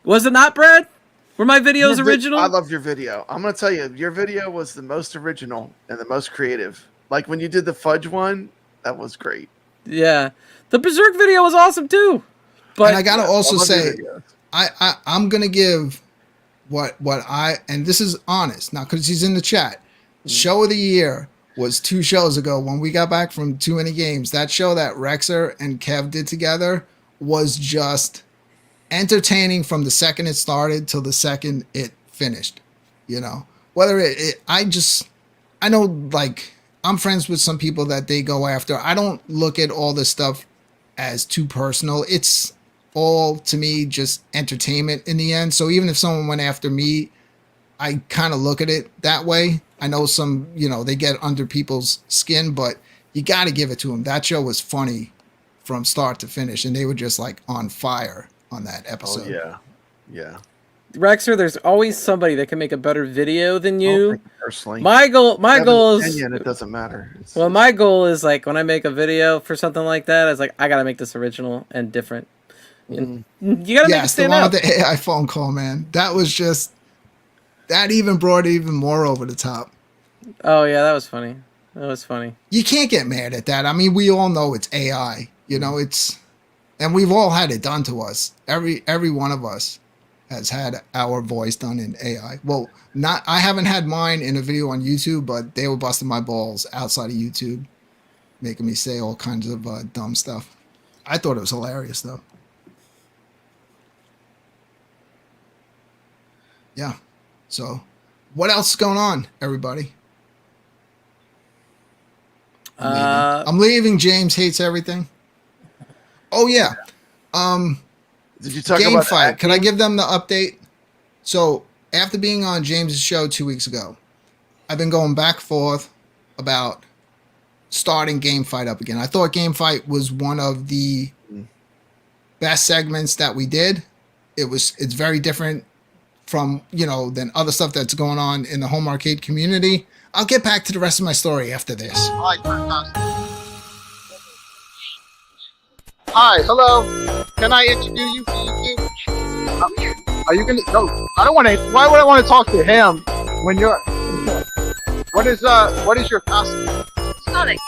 Was it not, Brad? Were my videos Your vid- original? I love your video. I'm gonna tell you, your video was the most original and the most creative. Like when you did the fudge one, that was great. Yeah, the Berserk video was awesome too. But And I got to also I love your say, videos. I'm going to give and this is honest, not because he's in the chat. Show of the year was 2 shows ago when we got back from Too Many Games. That show that Rexer and Kev did together was just entertaining from the second it started till the second it finished. Whether I know, I'm friends with some people that they go after. I don't look at all this stuff as too personal. It's all, to me, just entertainment in the end. So even if someone went after me, I kind of look at it that way. I know some, they get under people's skin, but you got to give it to them. That show was funny from start to finish, and they were just on fire on that episode. Oh yeah. Rexer, there's always somebody that can make a better video than you. Personally, My goal is opinion, it doesn't matter. well, my goal is when I make a video for something like that, it's I gotta make this original and different. And you gotta make it Yes, the stand one out. with the AI phone call, man. That was just, that even brought it even more over the top. Oh yeah, that was funny. That was funny. You can't get mad at that. I mean, we all know it's AI. And we've all had it done to us. Every one of us has had our voice done in AI. Well, I haven't had mine in a video on YouTube, but they were busting my balls outside of YouTube, making me say all kinds of dumb stuff. I thought it was hilarious, though. Yeah. So, what else is going on, everybody? I'm leaving. James hates everything. Oh yeah. Did you talk Game about Fight? Can I give them the update? So after being on James's show 2 weeks ago, I've been going back and forth about starting Game Fight up again. I thought Game Fight was one of the best segments that we did. It's very different from than other stuff that's going on in the home arcade community. I'll get back to the rest of my story after this. Hi, hello. Can I interview you for YouTube? Are you gonna? No, I don't want to. Why would I want to talk to him when you're? What is your costume? Sonic.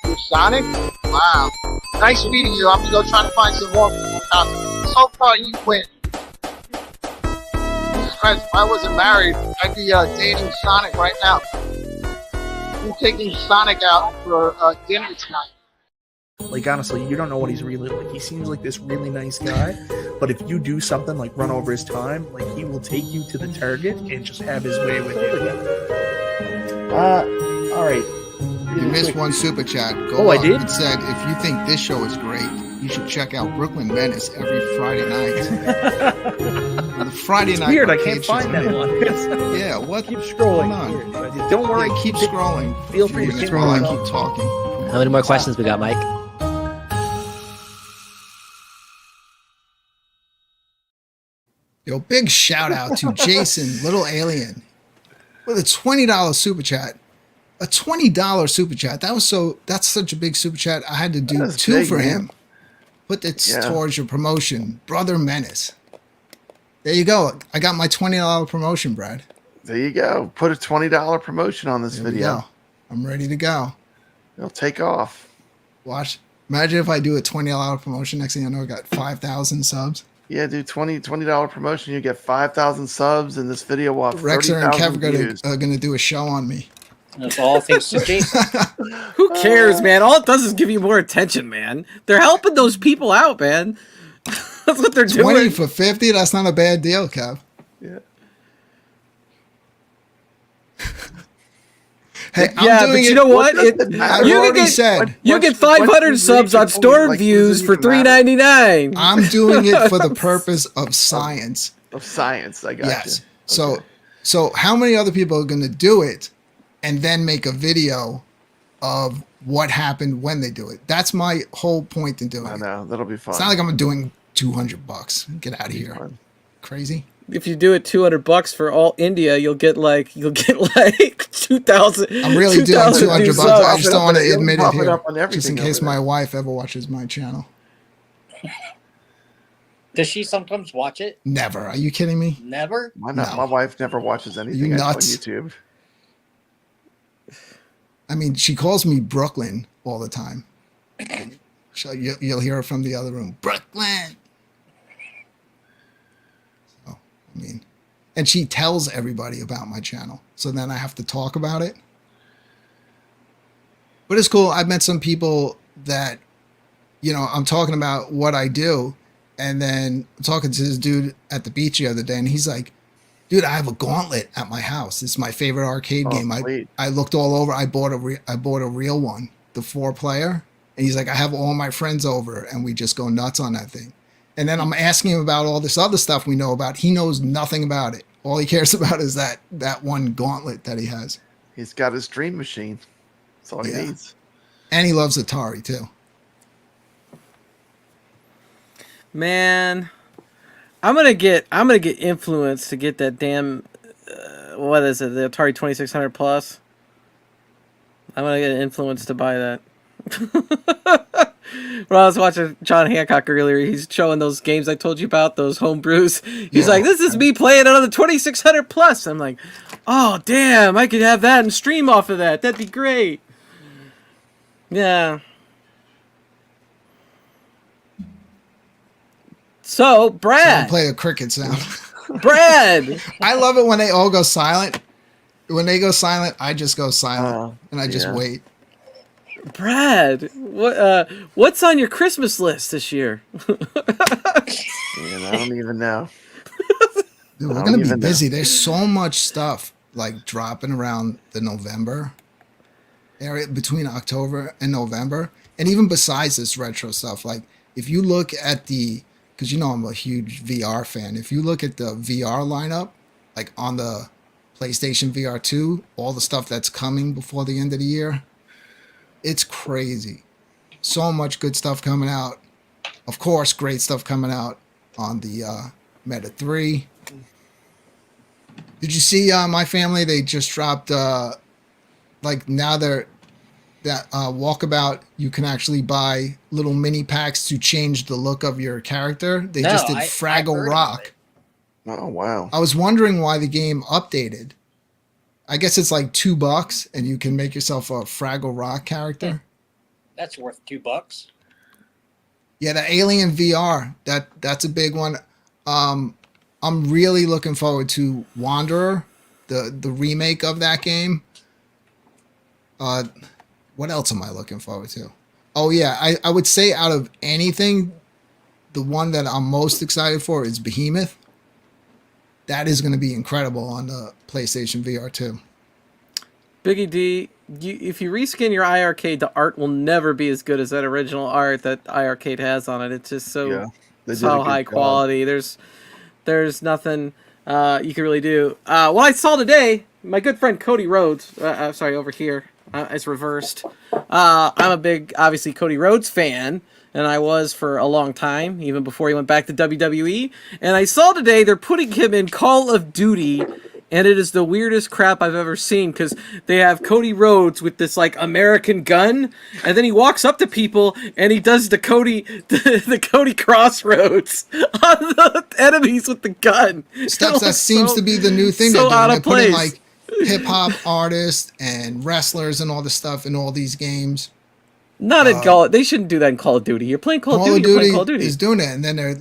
You're Sonic? Wow. Nice meeting you. I'm gonna go try to find some more costumes. So far, you win. If I wasn't married, I'd be dating Sonic right now. I'm taking Sonic out for dinner tonight. Like, honestly, you don't know what he's really like. He seems like this really nice guy, but if you do something like run over his time, like, he will take you to the target and just have his way with you. Alright. You missed one super chat. Oh, I did? It said, if you think this show is great, you should check out Brooklyn Menace every Friday night. The Friday night. Weird, I arcade can't find show. that one. Yeah, what? Keep scrolling. Going on? Don't worry, Yeah, keep scrolling. Feel free to while I keep talking. How many more questions we got, Mike? Yo, big shout out to Jason, Little Alien, with a $20 super chat. A $20 super chat. That's such a big super chat. I had to do That's 2 big, for man. him. Put this Yeah. towards your promotion. Brother Menace. There you go. I got my $20 promotion, Brad. There you go. Put a $20 promotion on this There we video. go. I'm ready to go. It'll take off. Watch. Imagine if I do a $20 promotion. Next thing I know, I got 5,000 subs. Yeah, do $20 promotion. You get 5,000 subs, and this video will have Rexer and 30,000 Kev views. are going to do a show on me. That's all thanks to Jason. Who cares, man? All it does is give you more attention, man. They're helping those people out, man. That's what they're 20 doing. for 50? That's not a bad deal, Kev. Yeah. Hey, Yeah, I'm but doing you it. know what? What does it matter? I've You already can get said. you get 500 subs on Storm Views for $3.99. I'm doing it for the purpose of science. Of science, I got Yes. you. So how many other people are going to do it and then make a video of what happened when they do it? That's my whole point in doing I it. know that'll be fun. It's not like I'm doing $200. Get out of here. Fun. Crazy. If you do it $200 for all India, you'll get like 2,000. I'm really doing 2,000 $200. views I up. just don't want to It'll admit it pop it here. up on Just in everything case over my there. wife ever watches my channel. Does she sometimes watch it? Never. Are you kidding me? Never? Why not? No. My wife never watches anything You on nuts? YouTube. I mean, she calls me Brooklyn all the time. You'll hear her from the other room. Brooklyn. So, I mean, and she tells everybody about my channel. So then I have to talk about it. But it's cool. I've met some people that, I'm talking about what I do. And then I'm talking to this dude at the beach the other day. And he's like, dude, I have a gauntlet at my house. It's my favorite arcade game. Sweet. I looked all over. I bought a real one, the 4-player. And he's like, I have all my friends over and we just go nuts on that thing. And then I'm asking him about all this other stuff we know about. He knows nothing about it. All he cares about is that one gauntlet that he has. He's got his dream machine. That's all he Yeah. needs. And he loves Atari too. Man, I'm gonna get influenced to get that damn what is it, the Atari 2600 Plus. I'm gonna get influenced to buy that. When I was watching John Hancock earlier, he's showing those games I told you about, those homebrews. He's like, "This is me playing it on the 2600 Plus." I'm like, "Oh damn, I could have that and stream off of that. That'd be great." Yeah. So, Brad. Play a cricket sound. Brad. I love it when they all go silent. When they go silent, I just go silent and I just yeah. wait. Brad, what's on your Christmas list this year? Man, I don't even know. Dude, I we're don't gonna be even know. busy. There's so much stuff like dropping around the November area, between October and November, and even besides this retro stuff. Like if you look at because I'm a huge VR fan. If you look at the VR lineup, like on the PlayStation VR 2, all the stuff that's coming before the end of the year, it's crazy. So much good stuff coming out. Of course, great stuff coming out on the Meta 3. Did you see my family? They just dropped now they're that Walkabout. You can actually buy little mini packs to change the look of your character. They just did Fraggle Rock. Oh wow! I was wondering why the game updated. I guess it's like $2 and you can make yourself a Fraggle Rock character. That's worth $2. Yeah, the Alien VR, that's a big one. I'm really looking forward to Wanderer, the remake of that game. What else am I looking forward to? Oh yeah, I would say out of anything, the one that I'm most excited for is Behemoth. That is going to be incredible on the PlayStation VR 2. Biggie D, if you reskin your iArcade, the art will never be as good as that original art that iArcade has on it. It's just so high quality. There's nothing you can really do. What I saw today, my good friend Cody Rhodes, sorry, over here, it's reversed. I'm a big, obviously, Cody Rhodes fan, and I was for a long time, even before he went back to WWE. And I saw today they're putting him in Call of Duty and it is the weirdest crap I've ever seen because they have Cody Rhodes with this like American gun, and then he walks up to people and he does the Cody Crossroads on the enemies with the gun. Stuff that seems to be the new thing so they're out doing. of They're putting place. like hip hop artists and wrestlers and all this stuff in all these games. Not in Call. They shouldn't do that in Call of Duty. You're playing Call of Duty. You're playing Call of Duty. is doing it, and then they're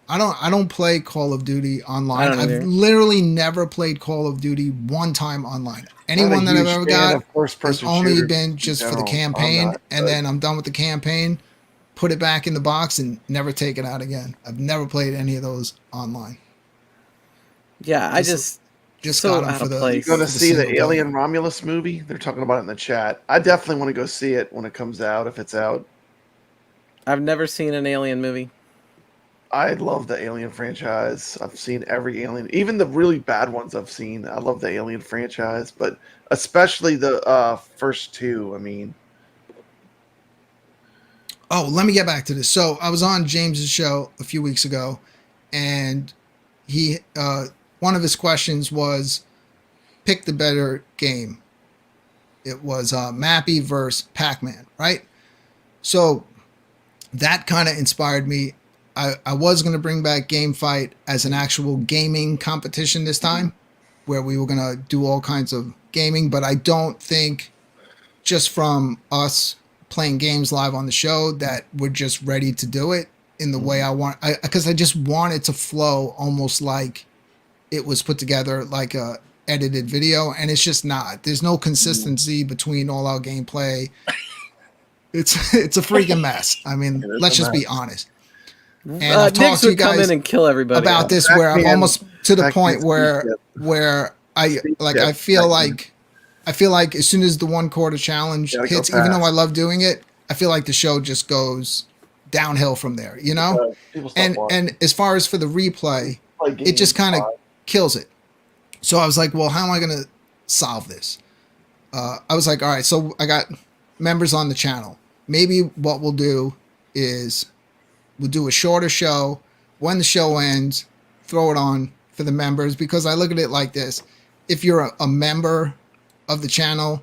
I don't play Call of Duty online. I don't either. I've literally never played Call of Duty one time online. Anyone that I've ever got has only been just for the campaign, and then I'm done with the campaign, put it back in the box, and never take it out again. I've never played any of those online. Yeah, I just so got them out for of the. place. You're going to see the single Alien Romulus movie? They're talking about it in the chat. I definitely want to go see it when it comes out, if it's out. I've never seen an Alien movie. I love the Alien franchise. I've seen every Alien, even the really bad ones I've seen. I love the Alien franchise, but especially the first two. I mean, Oh, let me get back to this. So I was on James's show a few weeks ago, and he one of his questions was, pick the better game. It was Mappy versus Pac-Man, right? So that kind of inspired me. I was going to bring back Game Fight as an actual gaming competition this time, where we were going to do all kinds of gaming, but I don't think just from us playing games live on the show that we're just ready to do it in the way I want, because I just want it to flow almost like it was put together like a edited video, and it's just not. There's no consistency between all our gameplay. It's a freaking mess. I mean, let's just be honest. And I've talked Nix to you would come guys in and kill everybody about this, where I'm almost to the point where I feel like as soon as the 1 quarter challenge hits, even though I love doing it, I feel like the show just goes downhill from there, you know? And as far as for the replay, it just kind of kills it. So I was like, well, how am I going to solve this? I was like, all right, so I got members on the channel. Maybe what we'll do is we'll do a shorter show. When the show ends, throw it on for the members, because I look at it like this. If you're a member of the channel,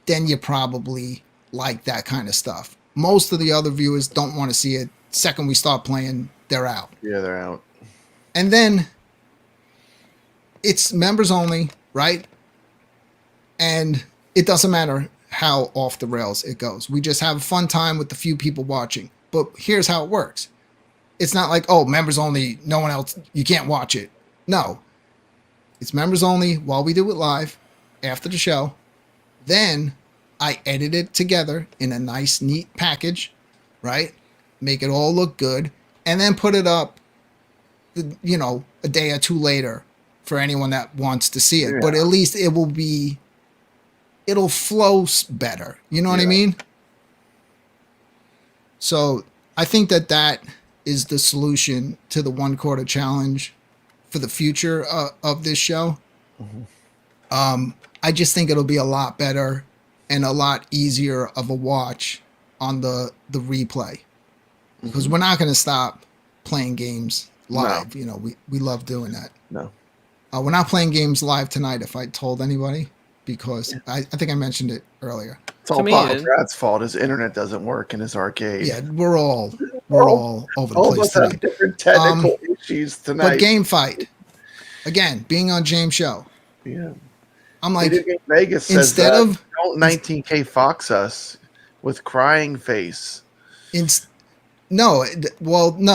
then you probably like that kind of stuff. Most of the other viewers don't want to see it. Second we start playing, they're out. Yeah, they're out. And then it's members only, right? And it doesn't matter how off the rails it goes. We just have a fun time with the few people watching. But here's how it works. It's not like, oh, members only, no one else, you can't watch it. No. It's members only while we do it live after the show. Then I edit it together in a nice, neat package, right? Make it all look good. And then put it up, you know, a day or two later for anyone that wants to see it. Yeah. But at least it'll flow better. You know what I mean? So I think that is the solution to the 1 quarter challenge for the future of this show. I just think it'll be a lot better and a lot easier of a watch on the replay, because we're not going to stop playing games live. No. You know, we love doing that. No. We're not playing games live tonight, if I told anybody, because I think I mentioned it earlier. It's all Brad's fault. His internet doesn't work in his arcade. Yeah, we're all over the place have tonight. different technical issues tonight. But Game Fight, again, being on James' show. Yeah. I'm like, Vegas says instead that, of don't 19K Fox us with crying face. No,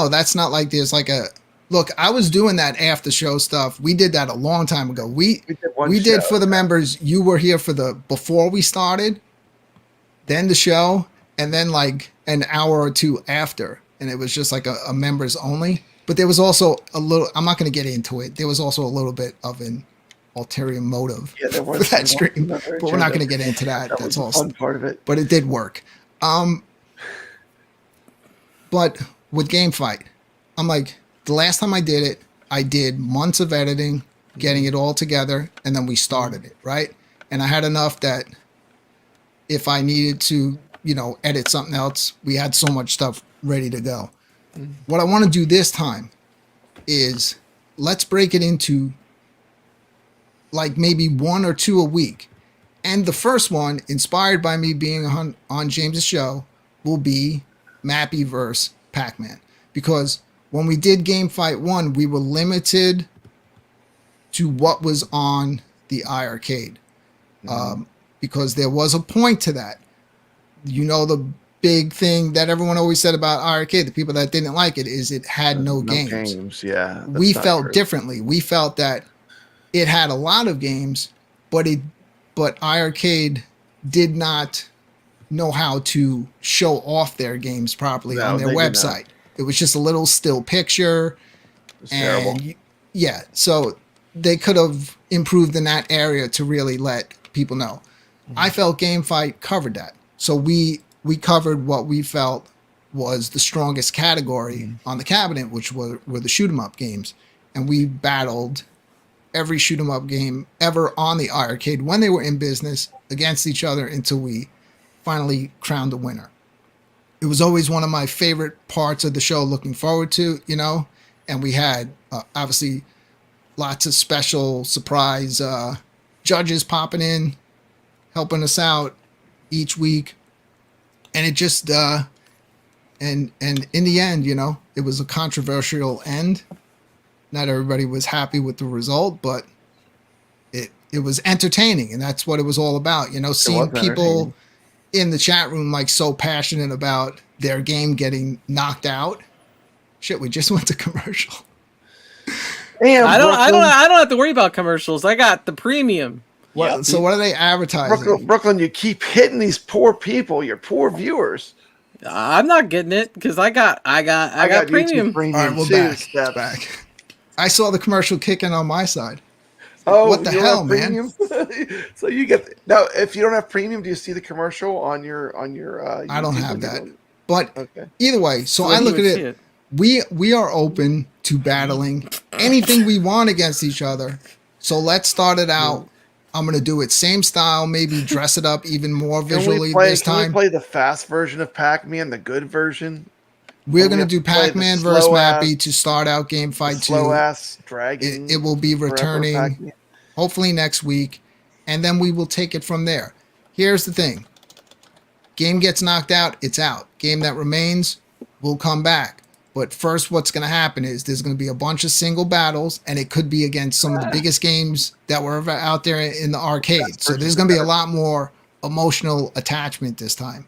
that's not like there's like a look. I was doing that after show stuff. We did that a long time ago. We did for the members. You were here for the before we started, then the show, and then like an hour or two after, and it was just like a members only. But there was also a little. I'm not going to get into it. There was also a little bit of an ulterior motive for that stream, but we're not going to get into that. That's all fun part of it. But it did work. But with Game Fight, I'm like, the last time I did it, I did months of editing, getting it all together, and then we started it, right? And I had enough that if I needed to, you know, edit something else, we had so much stuff ready to go. What I want to do this time is let's break it into like maybe 1 or 2 a week. And the first one, inspired by me being on James's show, will be Mappy vs. Pac-Man. Because when we did Game Fight 1, we were limited to what was on the iArcade. Because there was a point to that. You know, the big thing that everyone always said about iArcade, the people that didn't like it, is it had no games. Yeah. We felt differently. We felt that it had a lot of games, but iArcade did not know how to show off their games properly on their website. It was just a little still picture. Terrible. Yeah, so they could have improved in that area to really let people know. I felt Game Fight covered that. So we covered what we felt was the strongest category on the cabinet, which were the shoot 'em up games. And we battled every shoot 'em up game ever on the iArcade when they were in business against each other until we finally crowned a winner. It was always one of my favorite parts of the show, looking forward to, you know, and we had obviously lots of special surprise judges popping in, helping us out each week. And it just, and in the end, you know, it was a controversial end. Not everybody was happy with the result, but it was entertaining, and that's what it was all about. You know, seeing people in the chat room like so passionate about their game getting knocked out. Shit, we just went to commercial. Damn, I don't have to worry about commercials. I got the premium. So what are they advertising? Brooklyn, you keep hitting these poor people, your poor viewers. I'm not getting it because I got premium. All right, we're back. I saw the commercial kicking on my side. Oh, what the hell, man? So you get now. If you don't have premium, do you see the commercial on your? I don't have that. But either way, so I look at it. We are open to battling anything we want against each other. So let's start it out. I'm going to do it same style, maybe dress it up even more visually this time. Can we play the fast version of Pac-Man, the good version? We're going to do Pac-Man versus Mappy to start out Game Fight 2. Slow-ass dragon. It will be returning hopefully next week, and then we will take it from there. Here's the thing. Game gets knocked out, it's out. Game that remains will come back. But first, what's going to happen is there's going to be a bunch of single battles, and it could be against some of the biggest games that were ever out there in the arcade. So there's going to be a lot more emotional attachment this time.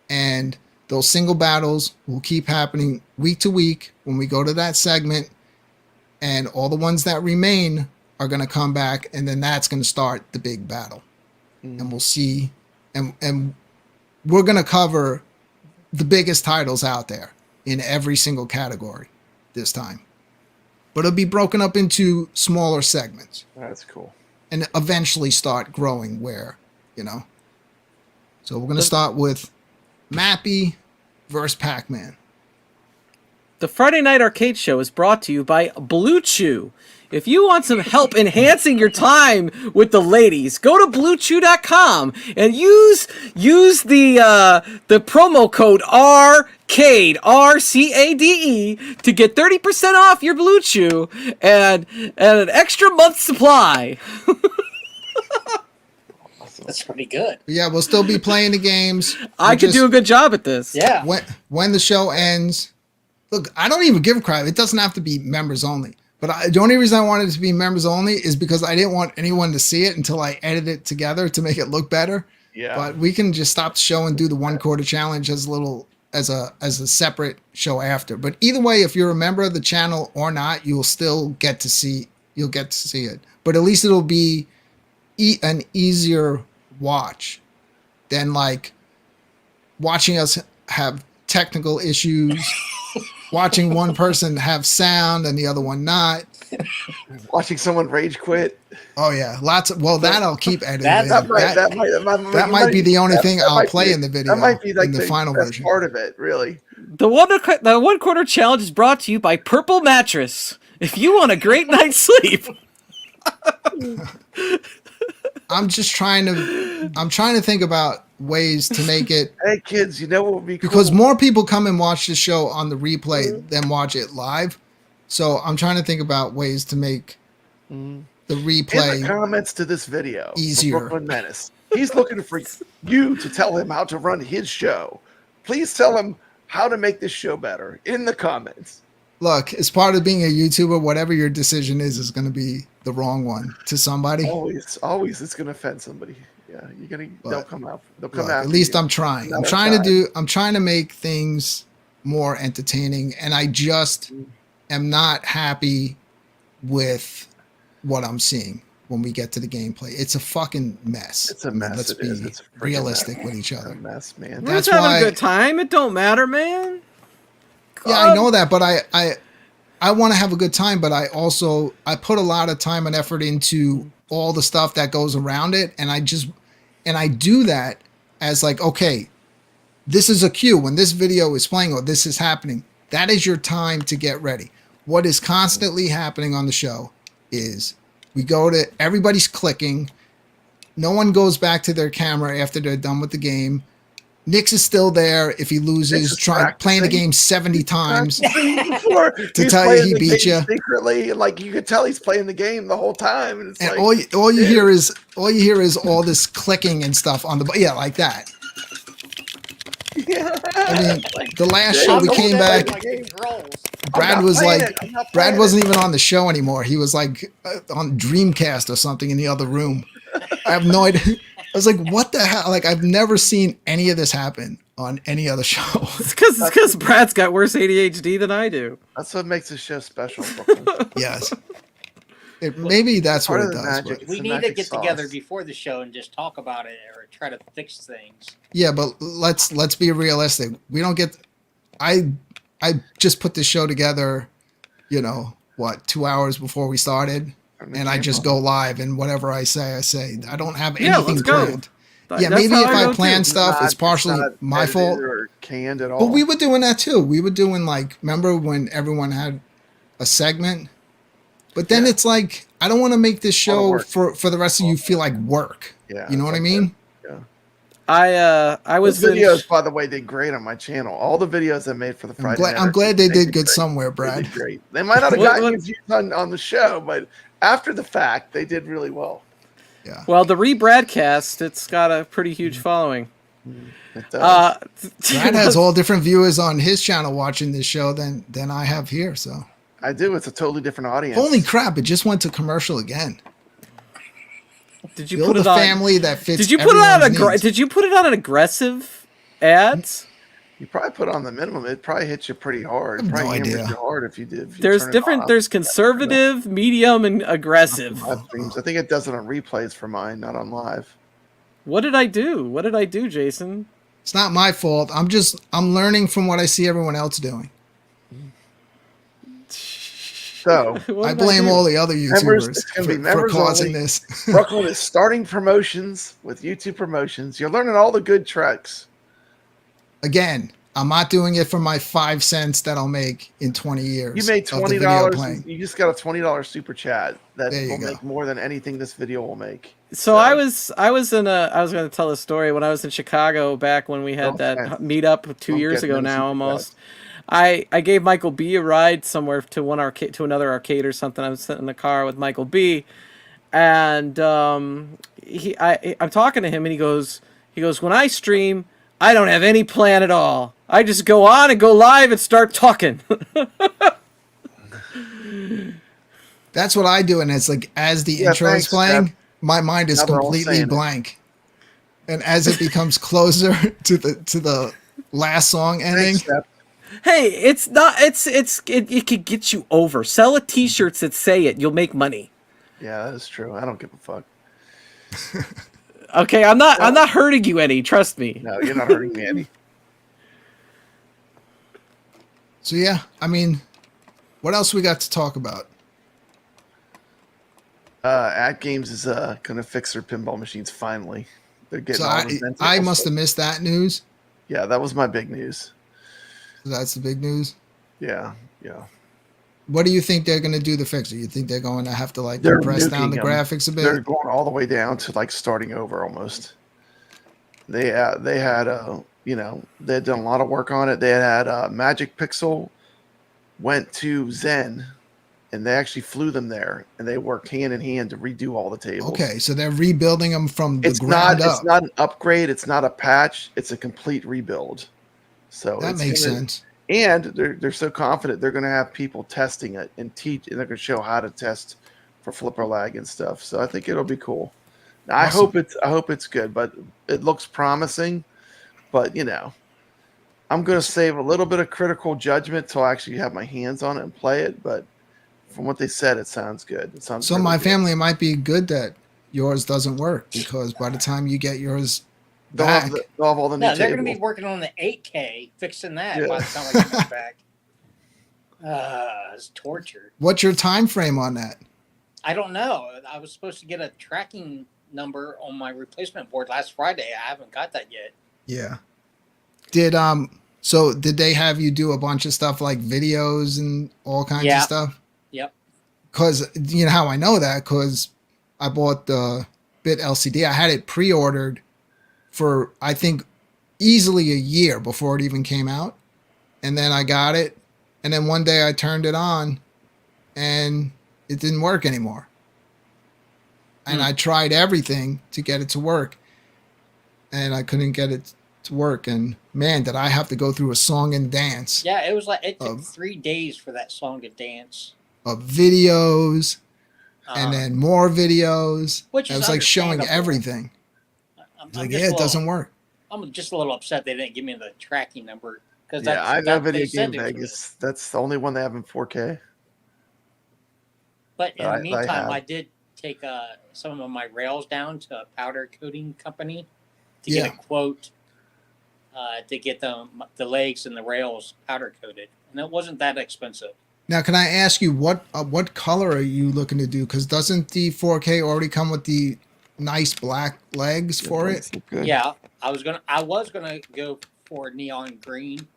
And those single battles will keep happening week to week when we go to that segment. And all the ones that remain are going to come back, and then that's going to start the big battle. And we'll see. And we're going to cover the biggest titles out there in every single category this time. But it'll be broken up into smaller segments. That's cool. And eventually start growing where, you know. So we're going to start with Mappy versus Pac-Man. The Friday Night Arcade Show is brought to you by Blue Chew. If you want some help enhancing your time with the ladies, go to BlueChew.com and use the promo code RCADE, RCADE, to get 30% off your Blue Chew and an extra month's supply. That's pretty good. Yeah, we'll still be playing the games. I could do a good job at this. Yeah. When the show ends, look, I don't even give a crap. It doesn't have to be members only. But the only reason I wanted it to be members only is because I didn't want anyone to see it until I edit it together to make it look better. Yeah. But we can just stop the show and do the 1 quarter challenge as a separate show after. But either way, if you're a member of the channel or not, you'll still get to see it. But at least it'll be an easier watch than like watching us have technical issues. Watching one person have sound and the other one not. Watching someone rage quit. Oh yeah, lots of. Well, that I'll keep editing. That might be the only thing I'll play in the video. That might be like in the final version. Part of it, really. The 1 quarter challenge is brought to you by Purple Mattress. If you want a great night's sleep. I'm trying to think about ways to make it. Hey kids, you know what would be cool? Because more people come and watch the show on the replay than watch it live. So I'm trying to think about ways to make the In replay the comments to this video, from easier. Brooklyn Menace, he's looking for you to tell him how to run his show. Please tell him how to make this show better in the comments. Look, as part of being a YouTuber, whatever your decision is going to be the wrong one to somebody. Always, it's going to offend somebody. Yeah, they'll come out. They'll come Look, out. at least I'm trying. I'm trying to make things more entertaining, and I just am not happy with what I'm seeing when we get to the gameplay. It's a fucking mess. It's a mess. Let's be realistic with each other. It's a mess, man. We're just having a good time. It don't matter, man. Yeah, I know that, but I want to have a good time, but I put a lot of time and effort into all the stuff that goes around it, and I do that as like, okay, this is a cue when this video is playing or this is happening. That is your time to get ready. What is constantly happening on the show is everybody's clicking. No one goes back to their camera after they're done with the game. Nix is still there if he loses, playing the game 70 times to tell you he beat you. Secretly, like you could tell he's playing the game the whole time, and it's and like all you hear is all this clicking and stuff on the like that. Yeah. I mean, the last show we came back, Brad wasn't even on the show anymore. He was like on Dreamcast or something in the other room. I have no idea. I was like, what the hell? Like, I've never seen any of this happen on any other show. It's because Brad's got worse ADHD than I do. That's what makes this show special. Yes. Maybe that's what it does. We need to get together before the show and just talk about it or try to fix things. Yeah, but let's be realistic. We don't get. I just put this show together, 2 hours before we started, and I just go live, and whatever I say. I don't have anything planned. Yeah, maybe if I plan stuff, it's partially my fault. Or canned at all. But we were doing that too. We were doing remember when everyone had a segment? But then it's like, I don't want to make this show for the rest of you feel like work. Yeah, you know what I mean? Yeah. I was Those videos, by the way, did great on my channel. All the videos I made for the Friday. I'm glad they did good somewhere, Brad. They did great. They might not have gotten views on the show, but after the fact, they did really well. Yeah. Well, the rebroadcast, it's got a pretty huge following. It does. Brad has all different viewers on his channel watching this show than I have here. So I do. It's a totally different audience. Holy crap! It just went to commercial again. Did you Build put it a on family that fits? Did you put it on Did you put it on an aggressive ads? You probably put on the minimum. It probably hits you pretty hard. It probably hits you hard if you did. There's different. There's conservative, medium, and aggressive. I think it does it on replays for mine, not on live. What did I do? What did I do, Jason? It's not my fault. I'm learning from what I see everyone else doing. So I blame all the other YouTubers for causing this. Brooklyn is starting promotions with YouTube promotions. You're learning all the good tricks. Again, I'm not doing it for my 5 cents that I'll make in 20 years. You made $20. You just got a $20 super chat that will make more than anything this video will make. So I was going to tell a story when I was in Chicago back when we had that meetup 2 years ago now almost. I gave Michael B a ride somewhere to another arcade or something. I was sitting in the car with Michael B, and I'm talking to him, and he goes, when I stream, I don't have any plan at all. I just go on and go live and start talking. That's what I do, and it's like as the intro is playing, my mind is completely blank, and as it becomes closer to the last song ending. Hey, it's not. It could get you over. Sell a T-shirts that say it. You'll make money. Yeah, that is true. I don't give a fuck. Okay, I'm not hurting you any. Trust me. No, you're not hurting me any. So yeah, I mean, what else we got to talk about? AtGames is gonna fix their pinball machines finally. They're getting. So I must have missed that news. Yeah, that was my big news. So that's the big news. Yeah. What do you think they're going to do to fix it? You think they're going to have to compress down the graphics a bit? They're going all the way down to starting over almost. They had they had done a lot of work on it. They had Magic Pixel went to Zen and they actually flew them there, and they worked hand in hand to redo all the tables. Okay, so they're rebuilding them from the It's ground not. up. It's not an upgrade. It's not a patch. It's a complete rebuild. So That it's makes sense. And they're so confident they're going to have people testing it and teach, and they're going to show how to test for flipper lag and stuff. So I think it'll be cool. Now, Awesome. I hope it's good, but it looks promising. But I'm going to save a little bit of critical judgment till I actually have my hands on it and play it. But from what they said, it sounds good. It sounds So really my good. family, it might be good that yours doesn't work, because by the time you get yours They'll back, have all the new No, they're going to tables. be working on the 8K, fixing that Yeah. by the time I get mine back. It's torture. what's your time frame on that? I don't know. I was supposed to get a tracking number on my replacement board last Friday. I haven't got that yet. Yeah. Did they have you do a bunch of stuff like videos and all kinds of stuff? Yep. Because you know how I know that, because I bought the Bit LCD. I had it pre-ordered for, I think, easily a year before it even came out. And then I got it. And then one day I turned it on and it didn't work anymore. And I tried everything to get it to work. And I couldn't get it to work. And man, did I have to go through a song and dance Yeah, it was like it took 3 days for that song to dance. of videos and then more videos. Which It is was like showing understandable. everything. I'm It's like, just yeah, a it little- doesn't work. I'm just a little upset they didn't give me the tracking number. Because Yeah, I know they Video said Game it was Vegas. That's the only one they have in 4K. But in I the meantime, have. I did take some of my rails down to a powder coating company to Yeah. get a quote to get the legs and the rails powder coated, and it wasn't that expensive. Now, can I ask you what color are you looking to do? Because doesn't the 4K already come with the nice black legs for it? Good. Yeah, I was gonna go for neon green.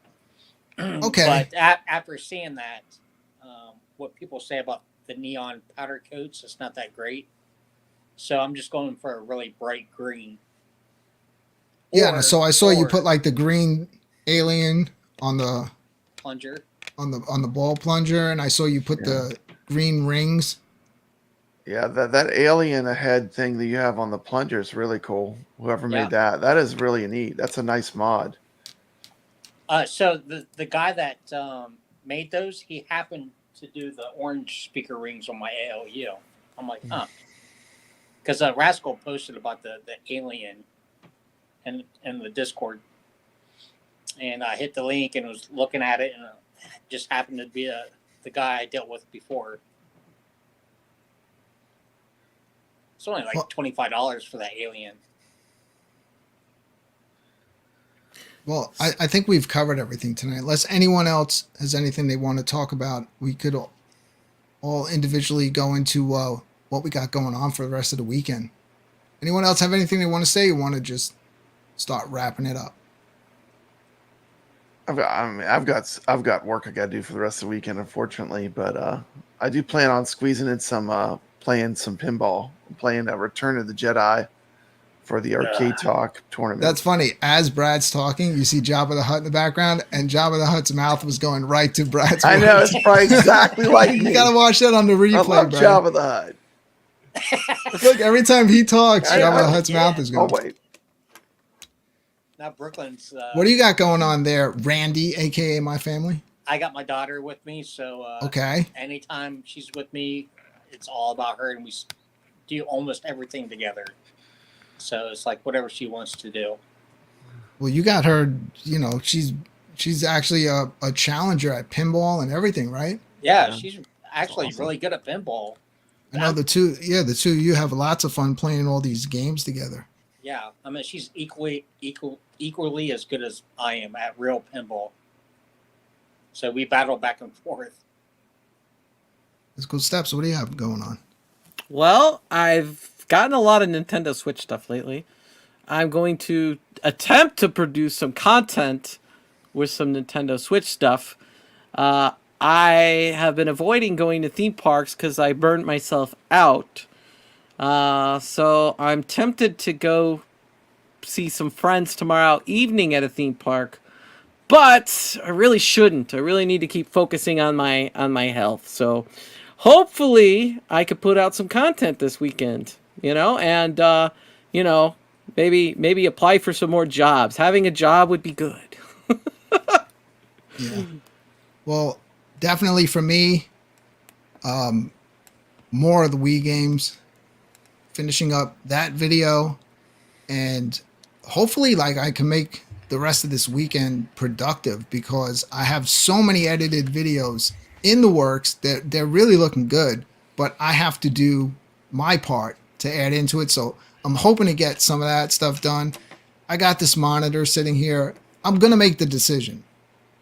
Okay. But after seeing that, what people say about the neon powder coats, it's not that great. So I'm just going for a really bright green. Yeah. Or- So I saw you or put like the green alien on the plunger. on the ball plunger, and I saw you put the green rings. Yeah, that alien ahead thing that you have on the plunger is really cool. Whoever Yeah. made that is really neat. That's a nice mod. So the guy that made those, he happened to do the orange speaker rings on my ALU. I'm like, huh. Because Rascal posted about the alien in the Discord. And I hit the link and was looking at it, and it just happened to be the guy I dealt with before. It's only like $25 for that alien. Well, I think we've covered everything tonight. Unless anyone else has anything they want to talk about, we could all individually go into what we got going on for the rest of the weekend. Anyone else have anything they want to say? You want to just start wrapping it up? I've got work I got to do for the rest of the weekend, unfortunately. But I do plan on squeezing in some playing some pinball. I'm playing Return of the Jedi for the Arcade Talk tournament. That's funny. As Brad's talking, you see Jabba the Hutt in the background, and Jabba the Hutt's mouth was going right to Brad's. I know, it's probably exactly like You me. gotta watch that on the I replay, love Brad. Jabba the Hutt. Look, every time he talks, I Jabba know. the Hutt's mouth is Oh going. wait, Now Brooklyn's. What do you got going on there, Randy, aka my family? I got my daughter with me, so Okay. anytime she's with me, it's all about her, and we do almost everything together. So it's like whatever she wants to do. Well, you got her. You know, she's actually a challenger at pinball and everything, right? Yeah, she's actually really good at pinball. I know the two. Yeah, the two of you have lots of fun playing all these games together. Yeah, I mean she's equally as good as I am at real pinball. So we battle back and forth. Let's go, Steps. What do you have going on? Well, I've gotten a lot of Nintendo Switch stuff lately. I'm going to attempt to produce some content with some Nintendo Switch stuff. I have been avoiding going to theme parks because I burned myself out. So I'm tempted to go see some friends tomorrow evening at a theme park. But I really shouldn't. I really need to keep focusing on my health. So hopefully I could put out some content this weekend, and maybe apply for some more jobs. Having a job would be good. Yeah. Well, definitely for me, more of the Wii games, finishing up that video, and hopefully I can make the rest of this weekend productive, because I have so many edited videos in the works that they're really looking good, but I have to do my part to add into it. So I'm hoping to get some of that stuff done. I got this monitor sitting here. I'm going to make the decision.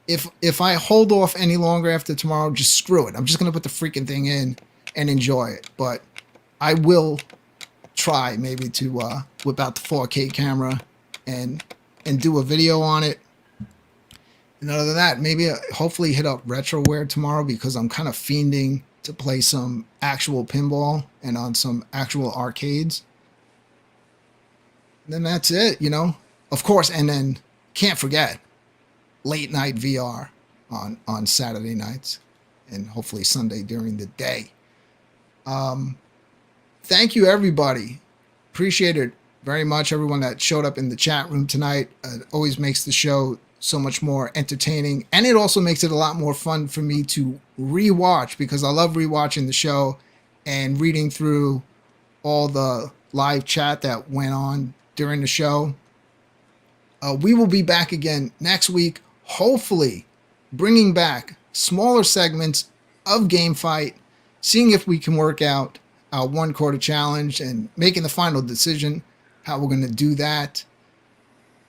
If I hold off any longer after tomorrow, just screw it. I'm just going to put the freaking thing in and enjoy it. But I will try maybe to whip out the 4K camera and do a video on it. And other than that, maybe hopefully hit up Retroware tomorrow, because I'm kind of fiending to play some actual pinball and on some actual arcades. And then that's it, Of course, and then can't forget late night VR on Saturday nights, and hopefully Sunday during the day. Thank you, everybody. Appreciate it very much, everyone that showed up in the chat room tonight. It always makes the show so much more entertaining, and it also makes it a lot more fun for me to rewatch, because I love rewatching the show and reading through all the live chat that went on during the show. We will be back again next week, hopefully bringing back smaller segments of Game Fight, seeing if we can work out our 1 quarter challenge and making the final decision how we're going to do that.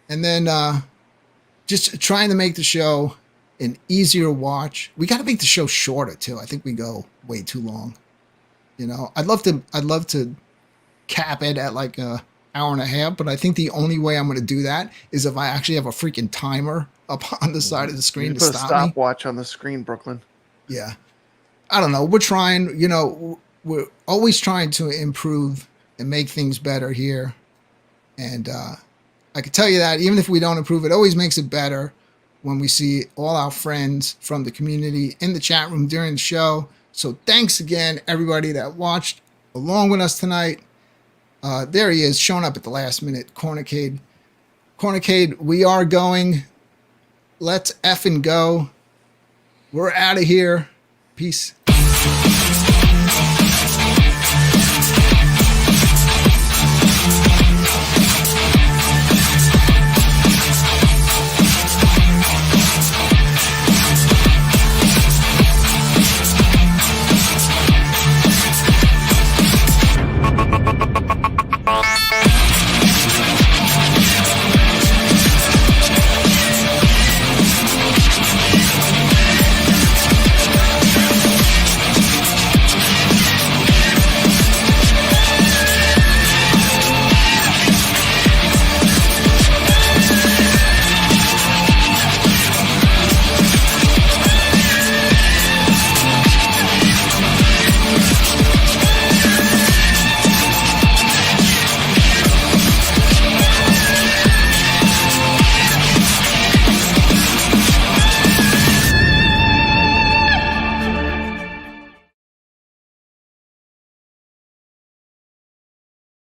And then just trying to make the show an easier watch. We got to make the show shorter too. I think we go way too long. I'd love to cap it at like a hour and a half, but I think the only way I'm going to do that is if I actually have a freaking timer up on the side of the screen You to put a stop me. stopwatch on the screen, Brooklyn. Yeah. I don't know. We're trying, we're always trying to improve and make things better here. And I can tell you that even if we don't improve, it always makes it better when we see all our friends from the community in the chat room during the show. So thanks again, everybody that watched along with us tonight. There he is, showing up at the last minute, Cornicade. Cornicade, we are going. Let's effing go. We're out of here. Peace.